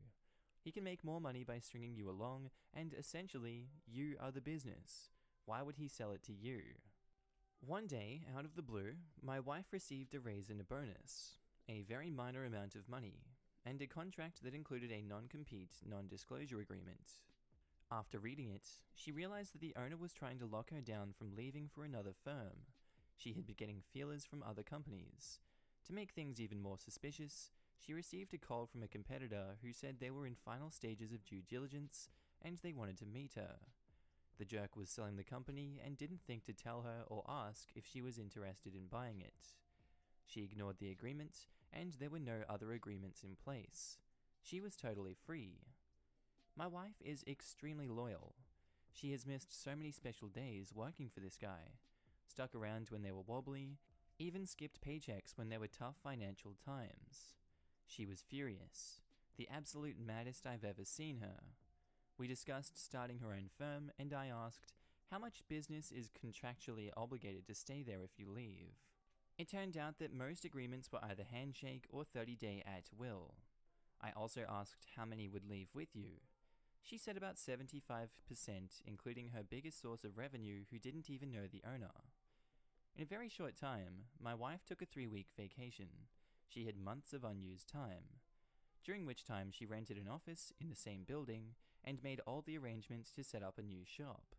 He can make more money by stringing you along, and essentially, you are the business. Why would he sell it to you? One day, out of the blue, my wife received a raise and a bonus, a very minor amount of money, and a contract that included a non-compete, non-disclosure agreement. After reading it, she realized that the owner was trying to lock her down from leaving for another firm. She had been getting feelers from other companies. To make things even more suspicious, she received a call from a competitor who said they were in final stages of due diligence and they wanted to meet her. The jerk was selling the company and didn't think to tell her or ask if she was interested in buying it. She ignored the agreement, and there were no other agreements in place. She was totally free. My wife is extremely loyal. She has missed so many special days working for this guy, stuck around when they were wobbly, even skipped paychecks when there were tough financial times. She was furious, the absolute maddest I've ever seen her. We discussed starting her own firm, and I asked, how much business is contractually obligated to stay there if you leave? It turned out that most agreements were either handshake or 30-day at will. I also asked how many would leave with you. She said about 75%, including her biggest source of revenue who didn't even know the owner. In a very short time, my wife took a 3-week vacation. She had months of unused time, during which time she rented an office in the same building and made all the arrangements to set up a new shop.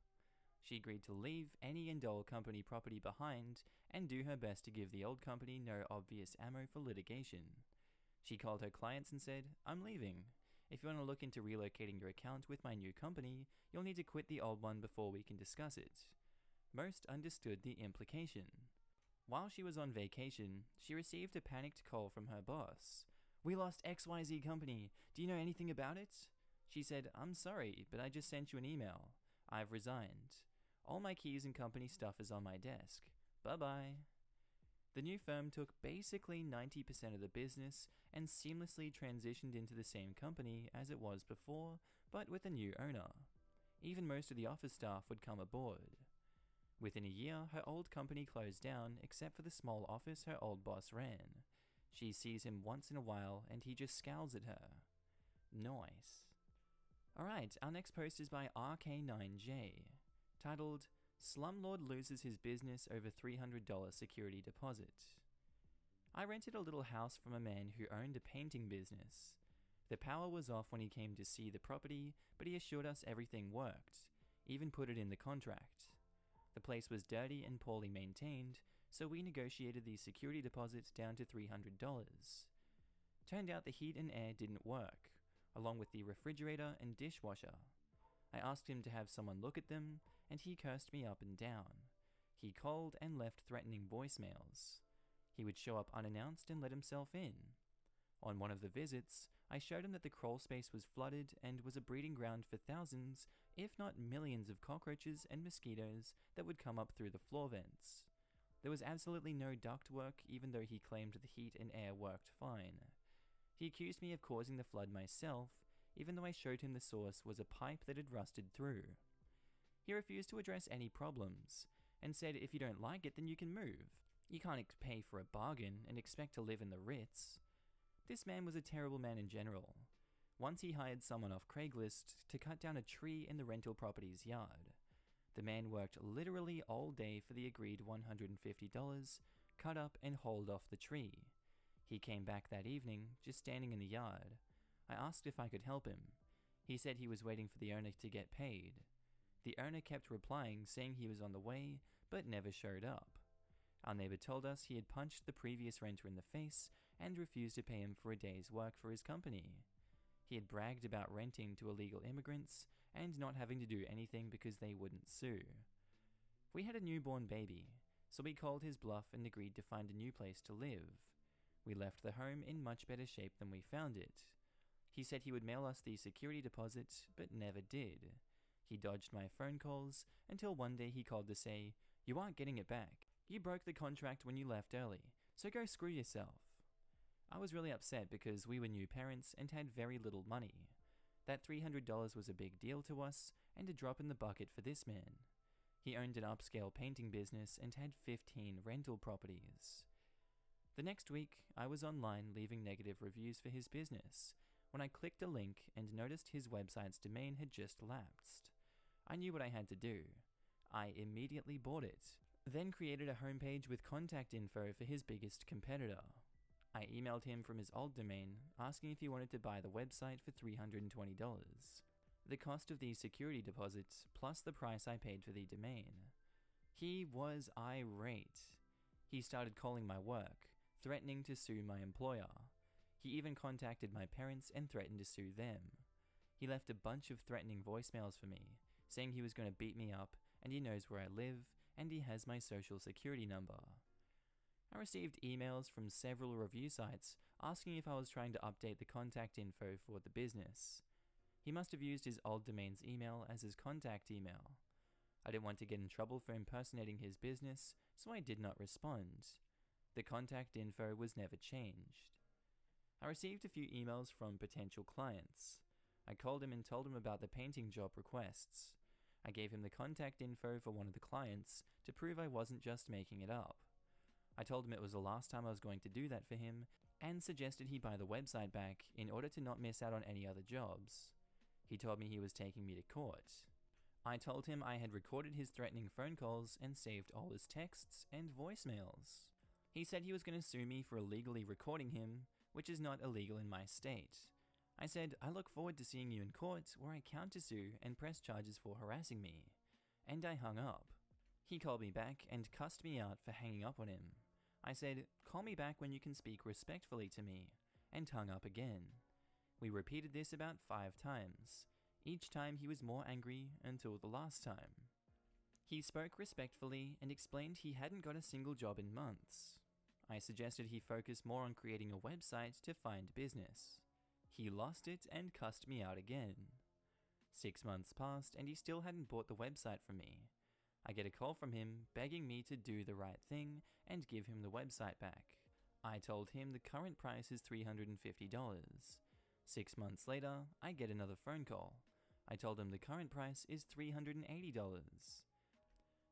She agreed to leave any and all company property behind and do her best to give the old company no obvious ammo for litigation. She called her clients and said, I'm leaving. If you want to look into relocating your account with my new company, you'll need to quit the old one before we can discuss it. Most understood the implication. While she was on vacation, she received a panicked call from her boss. We lost XYZ company. Do you know anything about it? She said, I'm sorry, but I just sent you an email. I've resigned. All my keys and company stuff is on my desk. Bye-bye. The new firm took basically 90% of the business and seamlessly transitioned into the same company as it was before, but with a new owner. Even most of the office staff would come aboard. Within a year, her old company closed down except for the small office her old boss ran. She sees him once in a while and he just scowls at her. Nice. Alright, our next post is by RK9J, titled, Slumlord Loses His Business Over $300 Security Deposit. I rented a little house from a man who owned a painting business. The power was off when he came to see the property, but he assured us everything worked, even put it in the contract. The place was dirty and poorly maintained, so we negotiated the security deposits down to $300. Turned out the heat and air didn't work, along with the refrigerator and dishwasher. I asked him to have someone look at them, and he cursed me up and down. He called and left threatening voicemails. He would show up unannounced and let himself in. On one of the visits, I showed him that the crawl space was flooded and was a breeding ground for thousands, if not millions of cockroaches and mosquitoes that would come up through the floor vents. There was absolutely no ductwork, even though he claimed the heat and air worked fine. He accused me of causing the flood myself, even though I showed him the source was a pipe that had rusted through. He refused to address any problems, and said if you don't like it then you can move. You can't pay for a bargain and expect to live in the Ritz. This man was a terrible man in general. Once he hired someone off Craigslist to cut down a tree in the rental property's yard. The man worked literally all day for the agreed $150, cut up and hauled off the tree. He came back that evening, just standing in the yard. I asked if I could help him. He said he was waiting for the owner to get paid. The owner kept replying, saying he was on the way, but never showed up. Our neighbor told us he had punched the previous renter in the face and refused to pay him for a day's work for his company. He had bragged about renting to illegal immigrants and not having to do anything because they wouldn't sue. We had a newborn baby, so we called his bluff and agreed to find a new place to live. We left the home in much better shape than we found it. He said he would mail us the security deposit, but never did. He dodged my phone calls until one day he called to say, "You aren't getting it back. You broke the contract when you left early, so go screw yourself." I was really upset because we were new parents and had very little money. That $300 was a big deal to us and a drop in the bucket for this man. He owned an upscale painting business and had 15 rental properties. The next week, I was online leaving negative reviews for his business when I clicked a link and noticed his website's domain had just lapsed. I knew what I had to do. I immediately bought it, then created a homepage with contact info for his biggest competitor. I emailed him from his old domain, asking if he wanted to buy the website for $320. The cost of these security deposits, plus the price I paid for the domain. He was irate. He started calling my work, threatening to sue my employer. He even contacted my parents and threatened to sue them. He left a bunch of threatening voicemails for me, saying he was going to beat me up, and he knows where I live, and he has my social security number. I received emails from several review sites asking if I was trying to update the contact info for the business. He must have used his old domain's email as his contact email. I didn't want to get in trouble for impersonating his business, so I did not respond. The contact info was never changed. I received a few emails from potential clients. I called him and told him about the painting job requests. I gave him the contact info for one of the clients to prove I wasn't just making it up. I told him it was the last time I was going to do that for him and suggested he buy the website back in order to not miss out on any other jobs. He told me he was taking me to court. I told him I had recorded his threatening phone calls and saved all his texts and voicemails. He said he was going to sue me for illegally recording him, which is not illegal in my state. I said, "I look forward to seeing you in court where I countersue and press charges for harassing me." And I hung up. He called me back and cussed me out for hanging up on him. I said, "Call me back when you can speak respectfully to me," and hung up again. We repeated this about 5 times. Each time he was more angry until the last time. He spoke respectfully and explained he hadn't got a single job in months. I suggested he focus more on creating a website to find business. He lost it and cussed me out again. 6 months passed and he still hadn't bought the website from me. I get a call from him begging me to do the right thing and give him the website back. I told him the current price is $350. 6 months later, I get another phone call. I told him the current price is $380.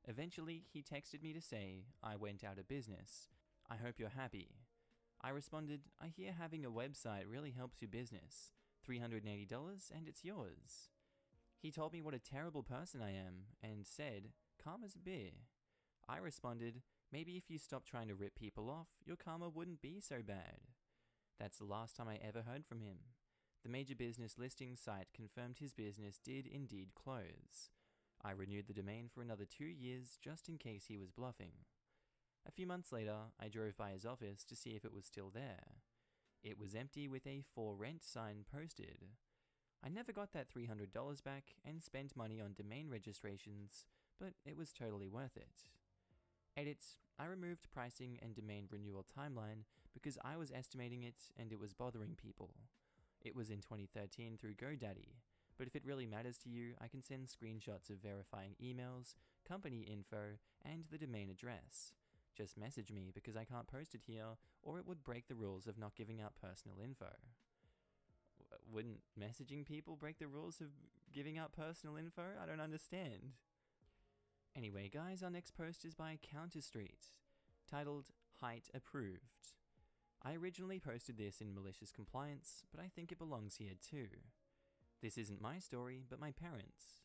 Eventually, he texted me to say, "I went out of business. I hope you're happy." I responded, "I hear having a website really helps your business. $380 and it's yours." He told me what a terrible person I am and said, "Calm as a beer." I responded, "Maybe if you stopped trying to rip people off, your karma wouldn't be so bad." That's the last time I ever heard from him. The major business listing site confirmed his business did indeed close. I renewed the domain for another 2 years just in case he was bluffing. A few months later, I drove by his office to see if it was still there. It was empty with a "For Rent" sign posted. I never got that $300 back and spent money on domain registrations, but it was totally worth it. Edit: I removed pricing and domain renewal timeline because I was estimating it and it was bothering people. It was in 2013 through GoDaddy, but if it really matters to you, I can send screenshots of verifying emails, company info, and the domain address. Just message me because I can't post it here, or it would break the rules of not giving out personal info. Wouldn't messaging people break the rules of giving out personal info? I don't understand. Anyway, guys, our next post is by Counterstreet, titled "Height Approved." I originally posted this in malicious compliance, but I think it belongs here too. This isn't my story, but my parents'.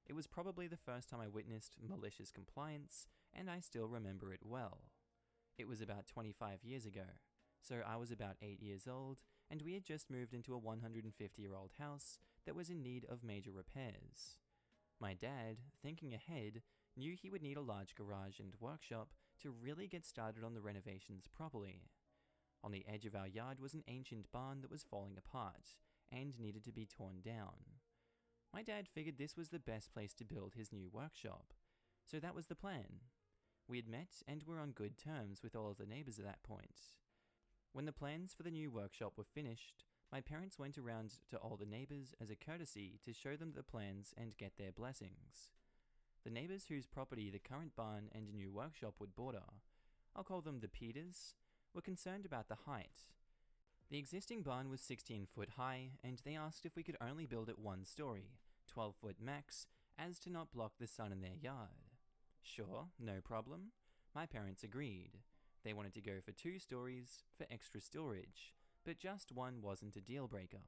It was probably the first time I witnessed malicious compliance, and I still remember it well. It was about 25 years ago, so I was about 8 years old, and we had just moved into a 150-year-old house that was in need of major repairs. My dad, thinking ahead, knew he would need a large garage and workshop to really get started on the renovations properly. On the edge of our yard was an ancient barn that was falling apart and needed to be torn down. My dad figured this was the best place to build his new workshop, so that was the plan. We had met and were on good terms with all of the neighbors at that point. When the plans for the new workshop were finished, My parents went around to all the neighbors as a courtesy to show them the plans and get their blessings. The neighbors whose property the current barn and new workshop would border, I'll call them the Peters, were concerned about the height. The existing barn was 16 foot high, and they asked if we could only build it 1 story, 12 foot max, as to not block the sun in their yard. Sure, no problem. My parents agreed. They wanted to go for 2 stories for extra storage, but just 1 wasn't a deal breaker.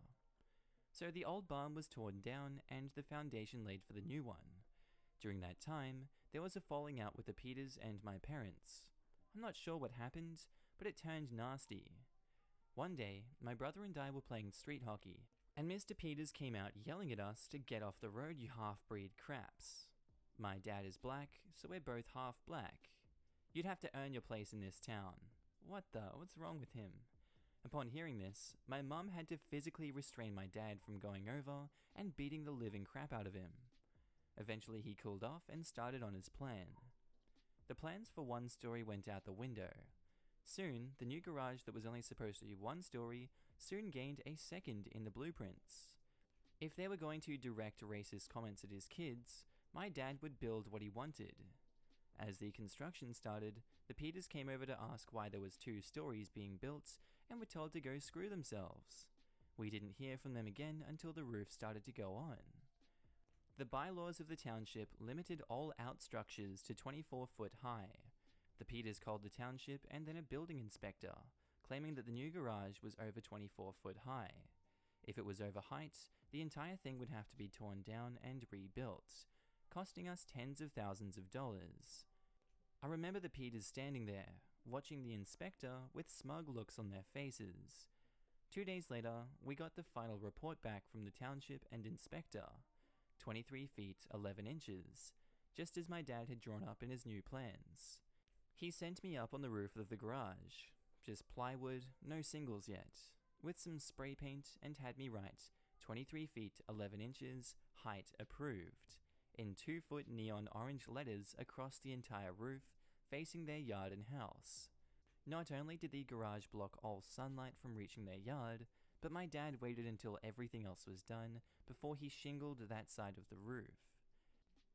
So the old barn was torn down and the foundation laid for the new one. During that time, there was a falling out with the Peters and my parents. I'm not sure what happened, but it turned nasty. One day, my brother and I were playing street hockey, and Mr. Peters came out yelling at us to get off the road, you half-breed craps. My dad is black, so we're both half black. You'd have to earn your place in this town. What's wrong with him? Upon hearing this, my mum had to physically restrain my dad from going over and beating the living crap out of him. Eventually he cooled off and started on his plan. The plans for 1 story went out the window. Soon, the new garage that was only supposed to be 1 story soon gained a 2nd in the blueprints. If they were going to direct racist comments at his kids, my dad would build what he wanted. As the construction started, the Peters came over to ask why there was 2 stories being built and were told to go screw themselves. We didn't hear from them again until the roof started to go on. The bylaws of the township limited all out structures to 24 foot high. The Peters called the township and then a building inspector, claiming that the new garage was over 24 foot high. If it was over height, the entire thing would have to be torn down and rebuilt, costing us tens of thousands of dollars. I remember the Peters standing there, watching the inspector with smug looks on their faces. 2 days later, we got the final report back from the township and inspector, 23 feet 11 inches, just as my dad had drawn up in his new plans. He sent me up on the roof of the garage, just plywood, no singles yet, with some spray paint, and had me write 23 feet 11 inches, height approved, in 2 foot neon orange letters across the entire roof, facing their yard and house. Not only did the garage block all sunlight from reaching their yard, but my dad waited until everything else was done before he shingled that side of the roof.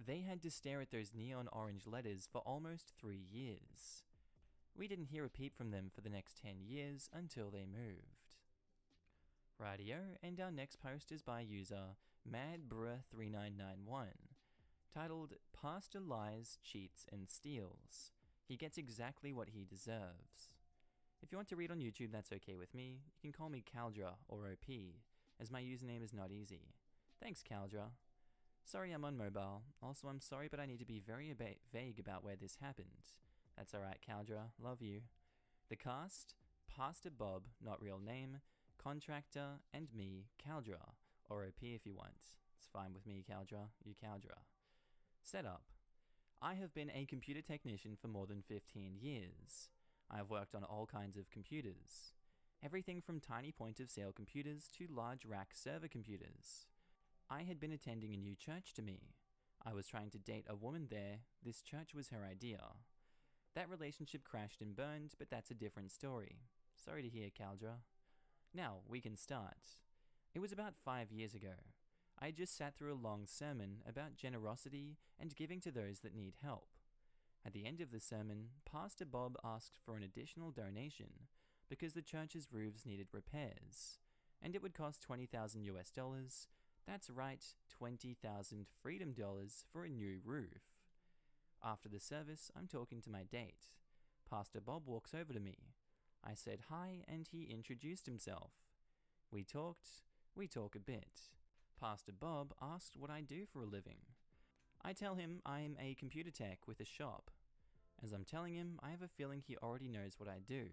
They had to stare at those neon orange letters for almost 3 years. We didn't hear a peep from them for the next 10 years until they moved. Rightio, and our next post is by user MadBruh3991, titled Pastor Lies, Cheats and Steals. He gets exactly what he deserves. If you want to read on YouTube, that's okay with me. You can call me Caldra or OP, as my username is not easy. Thanks, Caldra. Sorry I'm on mobile. Also, I'm sorry, but I need to be very vague about where this happened. That's alright, Caldra. Love you. The cast: Pastor Bob, not real name, contractor, and me, Caldra, or OP if you want. It's fine with me, Caldra. You Caldra. Setup: I have been a computer technician for more than 15 years. I have worked on all kinds of computers. Everything from tiny point-of-sale computers to large rack server computers. I had been attending a new church to me. I was trying to date a woman there. This church was her idea. That relationship crashed and burned, but that's a different story. Sorry to hear, Caldra. Now, we can start. It was about 5 years ago. I had just sat through a long sermon about generosity and giving to those that need help. At the end of the sermon, Pastor Bob asked for an additional donation because the church's roofs needed repairs, and it would cost $20,000 US. That's right, 20,000 freedom dollars for a new roof. After the service, I'm talking to my date. Pastor Bob walks over to me. I said hi and he introduced himself. We talk a bit. Pastor Bob asked what I do for a living. I tell him I'm a computer tech with a shop. As I'm telling him, I have a feeling he already knows what I do.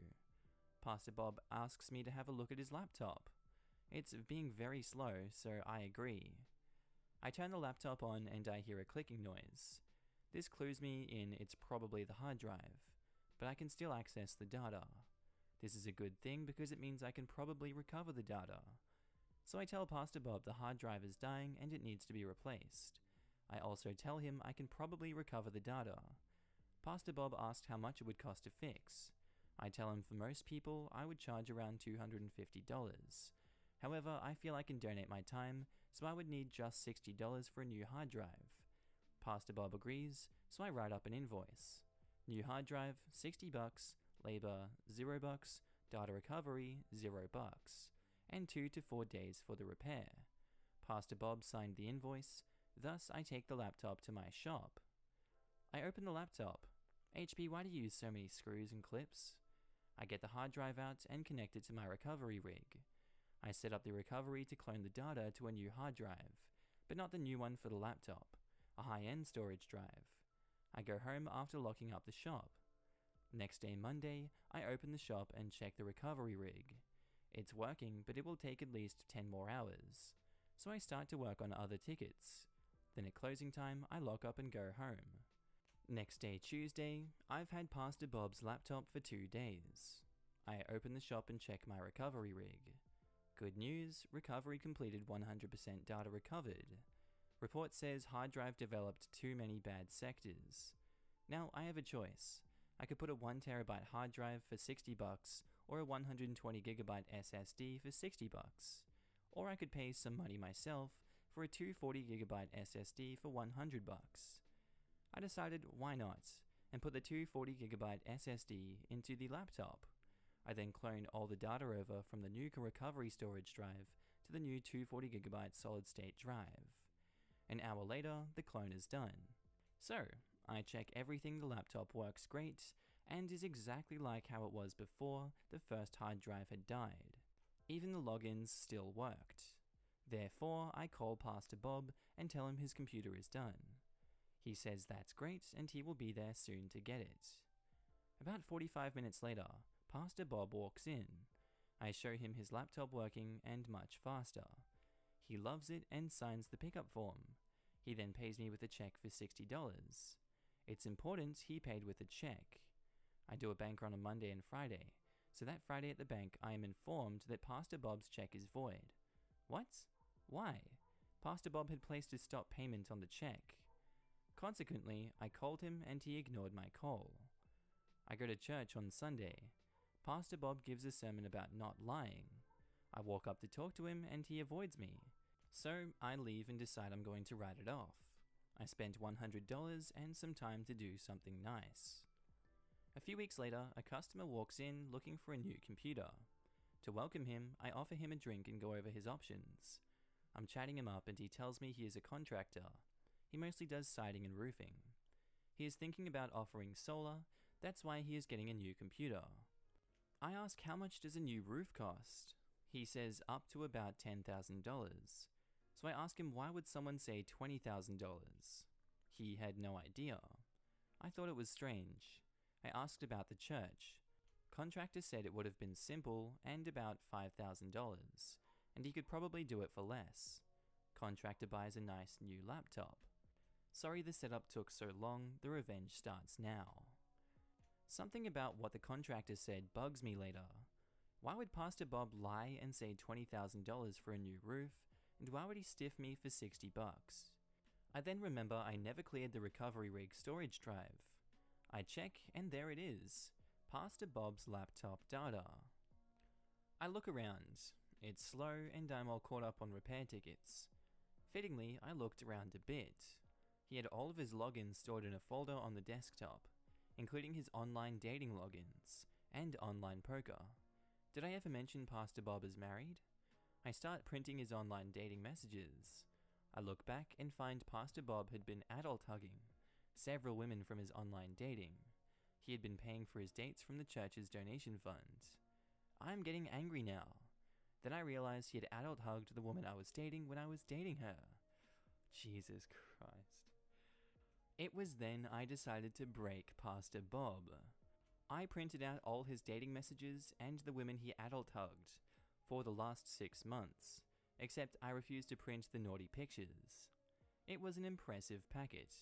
Pastor Bob asks me to have a look at his laptop. It's being very slow, so I agree. I turn the laptop on and I hear a clicking noise. This clues me in it's probably the hard drive, but I can still access the data. This is a good thing because it means I can probably recover the data. So I tell Pastor Bob the hard drive is dying and it needs to be replaced. I also tell him I can probably recover the data. Pastor Bob asked how much it would cost to fix. I tell him for most people I would charge around $250. However, I feel I can donate my time, so I would need just $60 for a new hard drive. Pastor Bob agrees, so I write up an invoice. New hard drive, $60, labor, $0, data recovery, $0, and 2 to 4 days for the repair. Pastor Bob signed the invoice, thus I take the laptop to my shop. I open the laptop. HP, why do you use so many screws and clips? I get the hard drive out and connect it to my recovery rig. I set up the recovery to clone the data to a new hard drive, but not the new one for the laptop, a high-end storage drive. I go home after locking up the shop. Next day, Monday, I open the shop and check the recovery rig. It's working, but it will take at least 10 more hours. So I start to work on other tickets. Then at closing time, I lock up and go home. Next day, Tuesday, I've had Pastor Bob's laptop for 2 days. I open the shop and check my recovery rig. Good news, recovery completed 100% data recovered. Report says hard drive developed too many bad sectors. Now I have a choice. I could put a 1TB hard drive for $60 or a 120GB SSD for $60. Or I could pay some money myself for a 240GB SSD for $100. I decided why not, and put the 240GB SSD into the laptop. I then clone all the data over from the new recovery storage drive to the new 240GB solid state drive. An hour later, the clone is done. So, I check everything the laptop works great, and is exactly like how it was before the first hard drive had died. Even the logins still worked. Therefore, I call Pastor Bob and tell him his computer is done. He says that's great and he will be there soon to get it. About 45 minutes later, Pastor Bob walks in. I show him his laptop working and much faster. He loves it and signs the pickup form. He then pays me with a check for $60. It's important he paid with a check. I do a bank run on Monday and Friday, so that Friday at the bank I am informed that Pastor Bob's check is void. What? Why? Pastor Bob had placed a stop payment on the check. Consequently, I called him and he ignored my call. I go to church on Sunday. Pastor Bob gives a sermon about not lying. I walk up to talk to him and he avoids me. So I leave and decide I'm going to write it off. I spent $100 and some time to do something nice. A few weeks later, a customer walks in looking for a new computer. To welcome him, I offer him a drink and go over his options. I'm chatting him up and he tells me he is a contractor. He mostly does siding and roofing. He is thinking about offering solar, that's why he is getting a new computer. I ask how much does a new roof cost? He says up to about $10,000. So I ask him why would someone say $20,000? He had no idea. I thought it was strange. I asked about the church. Contractor said it would have been simple and about $5,000, and he could probably do it for less. Contractor buys a nice new laptop. Sorry the setup took so long, the revenge starts now. Something about what the contractor said bugs me later. Why would Pastor Bob lie and say $20,000 for a new roof, and why would he stiff me for $60? I then remember I never cleared the recovery rig storage drive. I check and there it is, Pastor Bob's laptop data. I look around. It's slow and I'm all caught up on repair tickets. Fittingly, I looked around a bit. He had all of his logins stored in a folder on the desktop, including his online dating logins and online poker. Did I ever mention Pastor Bob is married? I start printing his online dating messages. I look back and find Pastor Bob had been adult hugging several women from his online dating. He had been paying for his dates from the church's donation fund. I'm getting angry now. Then I realized he had adult hugged the woman I was dating when I was dating her. Jesus Christ. It was then I decided to break Pastor Bob. I printed out all his dating messages and the women he adult hugged for the last 6 months, except I refused to print the naughty pictures. It was an impressive packet.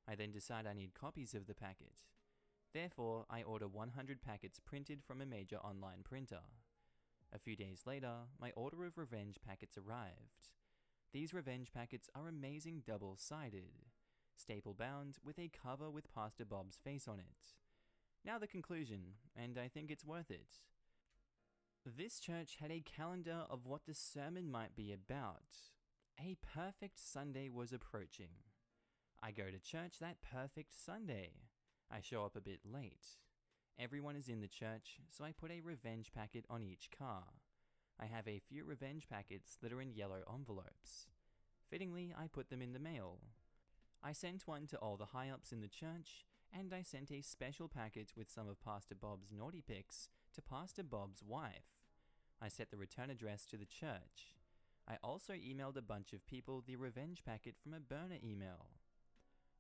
I then decide I need copies of the packet. Therefore, I order 100 packets printed from a major online printer. A few days later, my order of revenge packets arrived. These revenge packets are amazing double-sided, staple-bound with a cover with Pastor Bob's face on it. Now the conclusion, and I think it's worth it. This church had a calendar of what the sermon might be about. A perfect Sunday was approaching. I go to church that perfect Sunday. I show up a bit late. Everyone is in the church, so I put a revenge packet on each car. I have a few revenge packets that are in yellow envelopes. Fittingly, I put them in the mail. I sent one to all the high-ups in the church, and I sent a special packet with some of Pastor Bob's naughty pics to Pastor Bob's wife. I set the return address to the church. I also emailed a bunch of people the revenge packet from a burner email.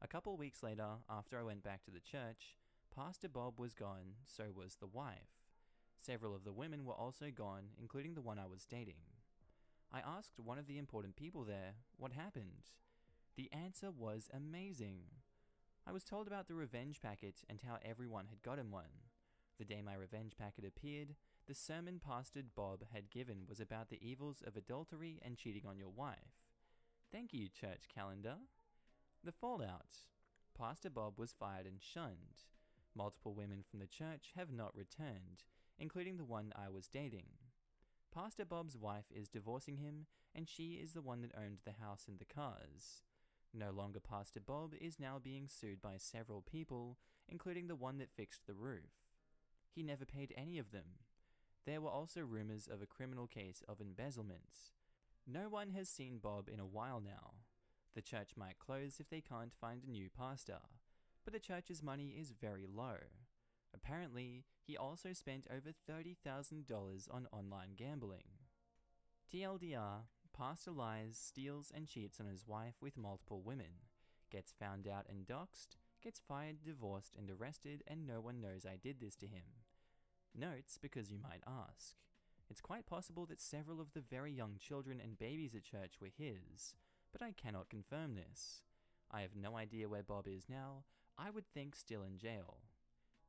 A couple weeks later, after I went back to the church, Pastor Bob was gone, so was the wife. Several of the women were also gone, including the one I was dating. I asked one of the important people there what happened. The answer was amazing. I was told about the revenge packet and how everyone had gotten one. The day my revenge packet appeared, the sermon Pastor Bob had given was about the evils of adultery and cheating on your wife. Thank you, church calendar. The fallout. Pastor Bob was fired and shunned. Multiple women from the church have not returned, including the one I was dating. Pastor Bob's wife is divorcing him, and she is the one that owned the house and the cars. No longer Pastor Bob is now being sued by several people, including the one that fixed the roof. He never paid any of them. There were also rumors of a criminal case of embezzlement. No one has seen Bob in a while now. The church might close if they can't find a new pastor, but the church's money is very low. Apparently, he also spent over $30,000 on online gambling. TLDR, Pastor lies, steals and cheats on his wife with multiple women, gets found out and doxxed, gets fired, divorced and arrested, and no one knows I did this to him. Notes, because you might ask. It's quite possible that several of the very young children and babies at church were his, but I cannot confirm this. I have no idea where Bob is now. I would think still in jail.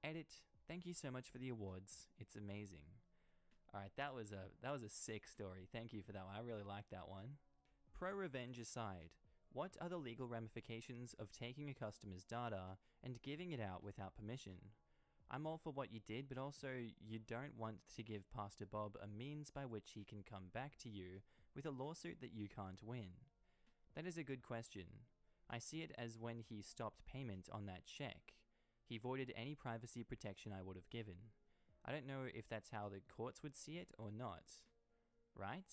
Edit, thank you so much for the awards. It's amazing. Alright, that was a sick story. Thank you for that one. I really liked that one. Pro-revenge aside, what are the legal ramifications of taking a customer's data and giving it out without permission? I'm all for what you did, but also you don't want to give Pastor Bob a means by which he can come back to you with a lawsuit that you can't win. That is a good question. I see it as when he stopped payment on that check. He voided any privacy protection I would have given. I don't know if that's how the courts would see it or not. Right?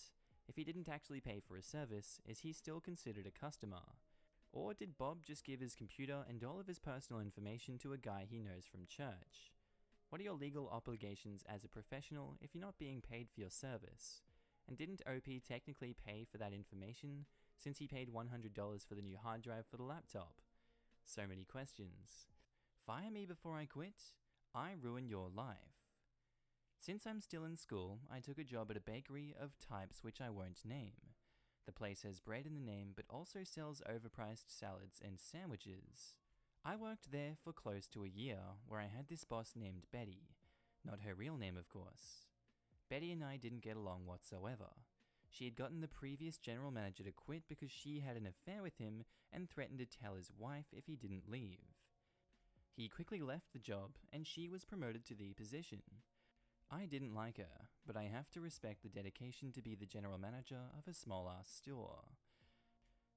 If he didn't actually pay for a service, is he still considered a customer? Or did Bob just give his computer and all of his personal information to a guy he knows from church? What are your legal obligations as a professional if you're not being paid for your service? And didn't OP technically pay for that information since he paid $100 for the new hard drive for the laptop? So many questions. Fire me before I quit? I ruin your life. Since I'm still in school, I took a job at a bakery of types which I won't name. The place has bread in the name but also sells overpriced salads and sandwiches. I worked there for close to a year, where I had this boss named Betty. Not her real name, of course. Betty and I didn't get along whatsoever. She had gotten the previous general manager to quit because she had an affair with him and threatened to tell his wife if he didn't leave. He quickly left the job and she was promoted to the position. I didn't like her, but I have to respect the dedication to be the general manager of a small-ass store.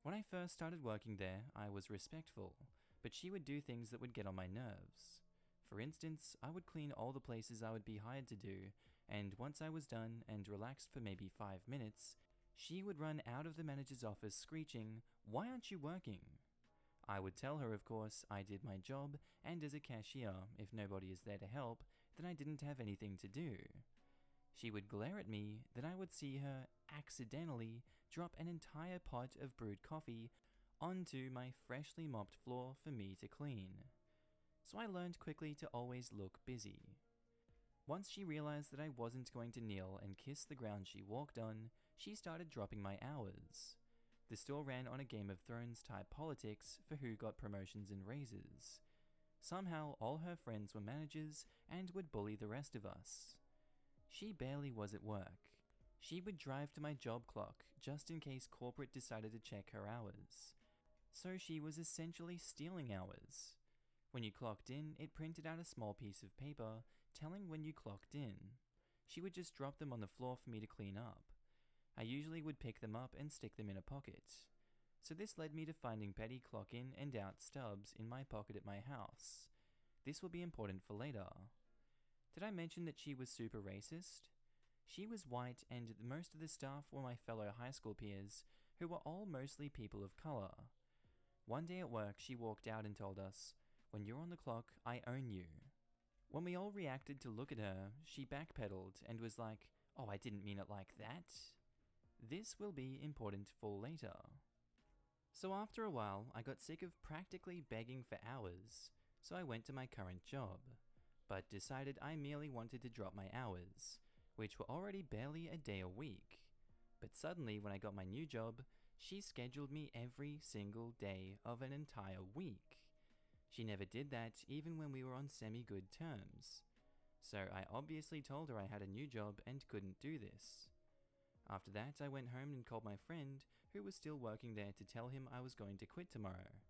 When I first started working there, I was respectful, but she would do things that would get on my nerves. For instance, I would clean all the places I would be hired to do, and once I was done and relaxed for maybe 5 minutes, she would run out of the manager's office screeching, "Why aren't you working?" I would tell her, of course, I did my job, and as a cashier, if nobody is there to help, then I didn't have anything to do. She would glare at me, then I would see her accidentally drop an entire pot of brewed coffee onto my freshly mopped floor for me to clean. So I learned quickly to always look busy. Once she realized that I wasn't going to kneel and kiss the ground she walked on, she started dropping my hours. The store ran on a Game of Thrones type politics for who got promotions and raises. Somehow all her friends were managers and would bully the rest of us. She barely was at work. She would drive to my job clock just in case corporate decided to check her hours. So she was essentially stealing hours. When you clocked in, it printed out a small piece of paper telling when you clocked in. she would just drop them on the floor for me to clean up. I usually would pick them up and stick them in a pocket. So this led me to finding petty clock in and out stubs in my pocket at my house. This will be important for later. Did I mention that she was super racist? She was white and most of the staff were my fellow high school peers, who were all mostly people of color. One day at work, she walked out and told us, "When you're on the clock, I own you." When we all reacted to look at her, she backpedaled and was like, "Oh, I didn't mean it like that." This will be important for later. So after a while, I got sick of practically begging for hours, so I went to my current job, but decided I merely wanted to drop my hours, which were already barely a day a week. But suddenly, when I got my new job, she scheduled me every single day of an entire week. She never did that even when we were on semi-good terms. So I obviously told her I had a new job and couldn't do this. After that, I went home and called my friend, who was still working there, to tell him I was going to quit tomorrow.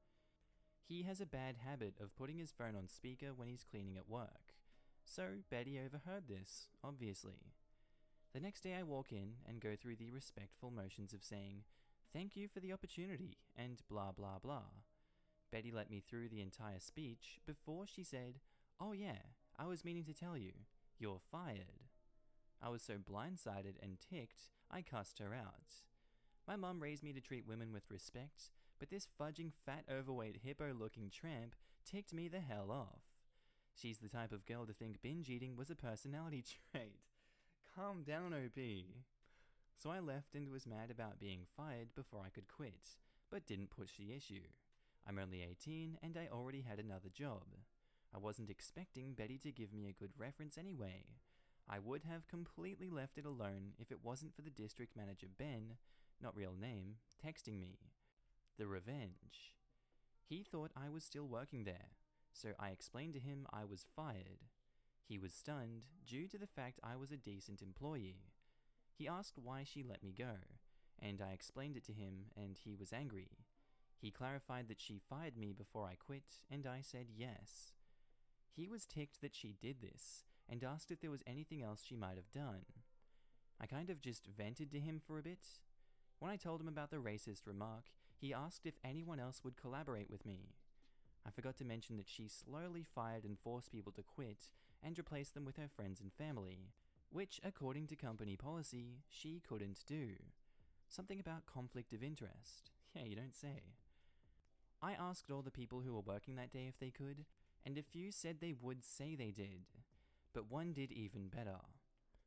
He has a bad habit of putting his phone on speaker when he's cleaning at work. So Betty overheard this, obviously. The next day I walk in and go through the respectful motions of saying, "Thank you for the opportunity," and blah blah blah. Betty let me through the entire speech before she said, "Oh yeah, I was meaning to tell you, you're fired." I was so blindsided and ticked, I cussed her out. My mum raised me to treat women with respect, but this fudging fat overweight hippo-looking tramp ticked me the hell off. She's the type of girl to think binge eating was a personality trait. Calm down, OP. So I left and was mad about being fired before I could quit, but didn't push the issue. I'm only 18 and I already had another job. I wasn't expecting Betty to give me a good reference anyway. I would have completely left it alone if it wasn't for the district manager Ben, not real name, texting me. The revenge. He thought I was still working there, so I explained to him I was fired. He was stunned due to the fact I was a decent employee. He asked why she let me go, and I explained it to him and he was angry. He clarified that she fired me before I quit, and I said yes. He was ticked that she did this, and asked if there was anything else she might have done. I kind of just vented to him for a bit. When I told him about the racist remark, he asked if anyone else would collaborate with me. I forgot to mention that she slowly fired and forced people to quit and replaced them with her friends and family, which, according to company policy, she couldn't do. Something about conflict of interest. Yeah, you don't say. I asked all the people who were working that day if they could, and a few said they would say they did. But one did even better.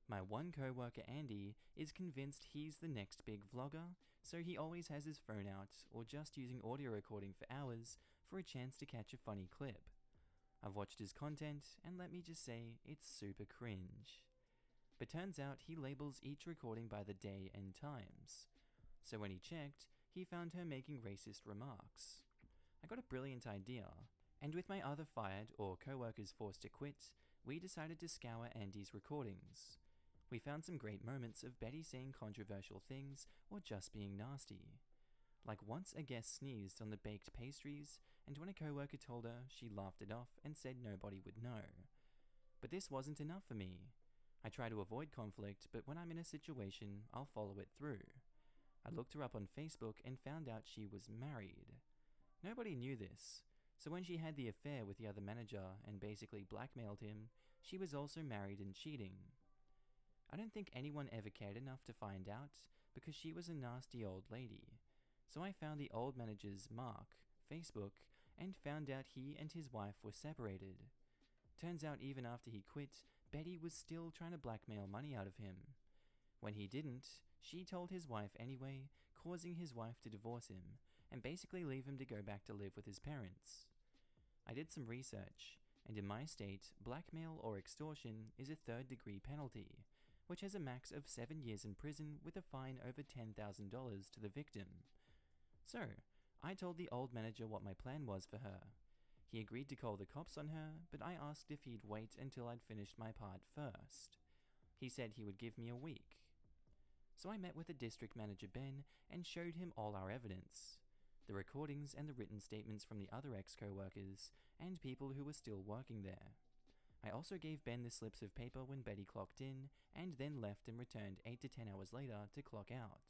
My one co-worker Andy is convinced he's the next big vlogger, so he always has his phone out or just using audio recording for hours for a chance to catch a funny clip. I've watched his content and let me just say it's super cringe. But turns out he labels each recording by the day and times. So when he checked, he found her making racist remarks. I got a brilliant idea, and with my other fired or co-workers forced to quit, we decided to scour Andy's recordings. We found some great moments of Betty saying controversial things or just being nasty. Like once a guest sneezed on the baked pastries, and when a co-worker told her, she laughed it off and said nobody would know. But this wasn't enough for me. I try to avoid conflict, but when I'm in a situation, I'll follow it through. I looked her up on Facebook and found out she was married. Nobody knew this, so when she had the affair with the other manager and basically blackmailed him, she was also married and cheating. I don't think anyone ever cared enough to find out because she was a nasty old lady. So I found the old manager's Mark, Facebook, and found out he and his wife were separated. Turns out even after he quit, Betty was still trying to blackmail money out of him. When he didn't, she told his wife anyway, causing his wife to divorce him and basically leave him to go back to live with his parents. I did some research, and in my state, blackmail or extortion is a third-degree penalty, which has a max of 7 years in prison with a fine over $10,000 to the victim. So, I told the old manager what my plan was for her. He agreed to call the cops on her, but I asked if he'd wait until I'd finished my part first. He said he would give me a week. So I met with the district manager Ben and showed him all our evidence. The recordings and the written statements from the other ex-co-workers and people who were still working there. I also gave Ben the slips of paper when Betty clocked in, and then left and returned 8 to 10 hours later to clock out.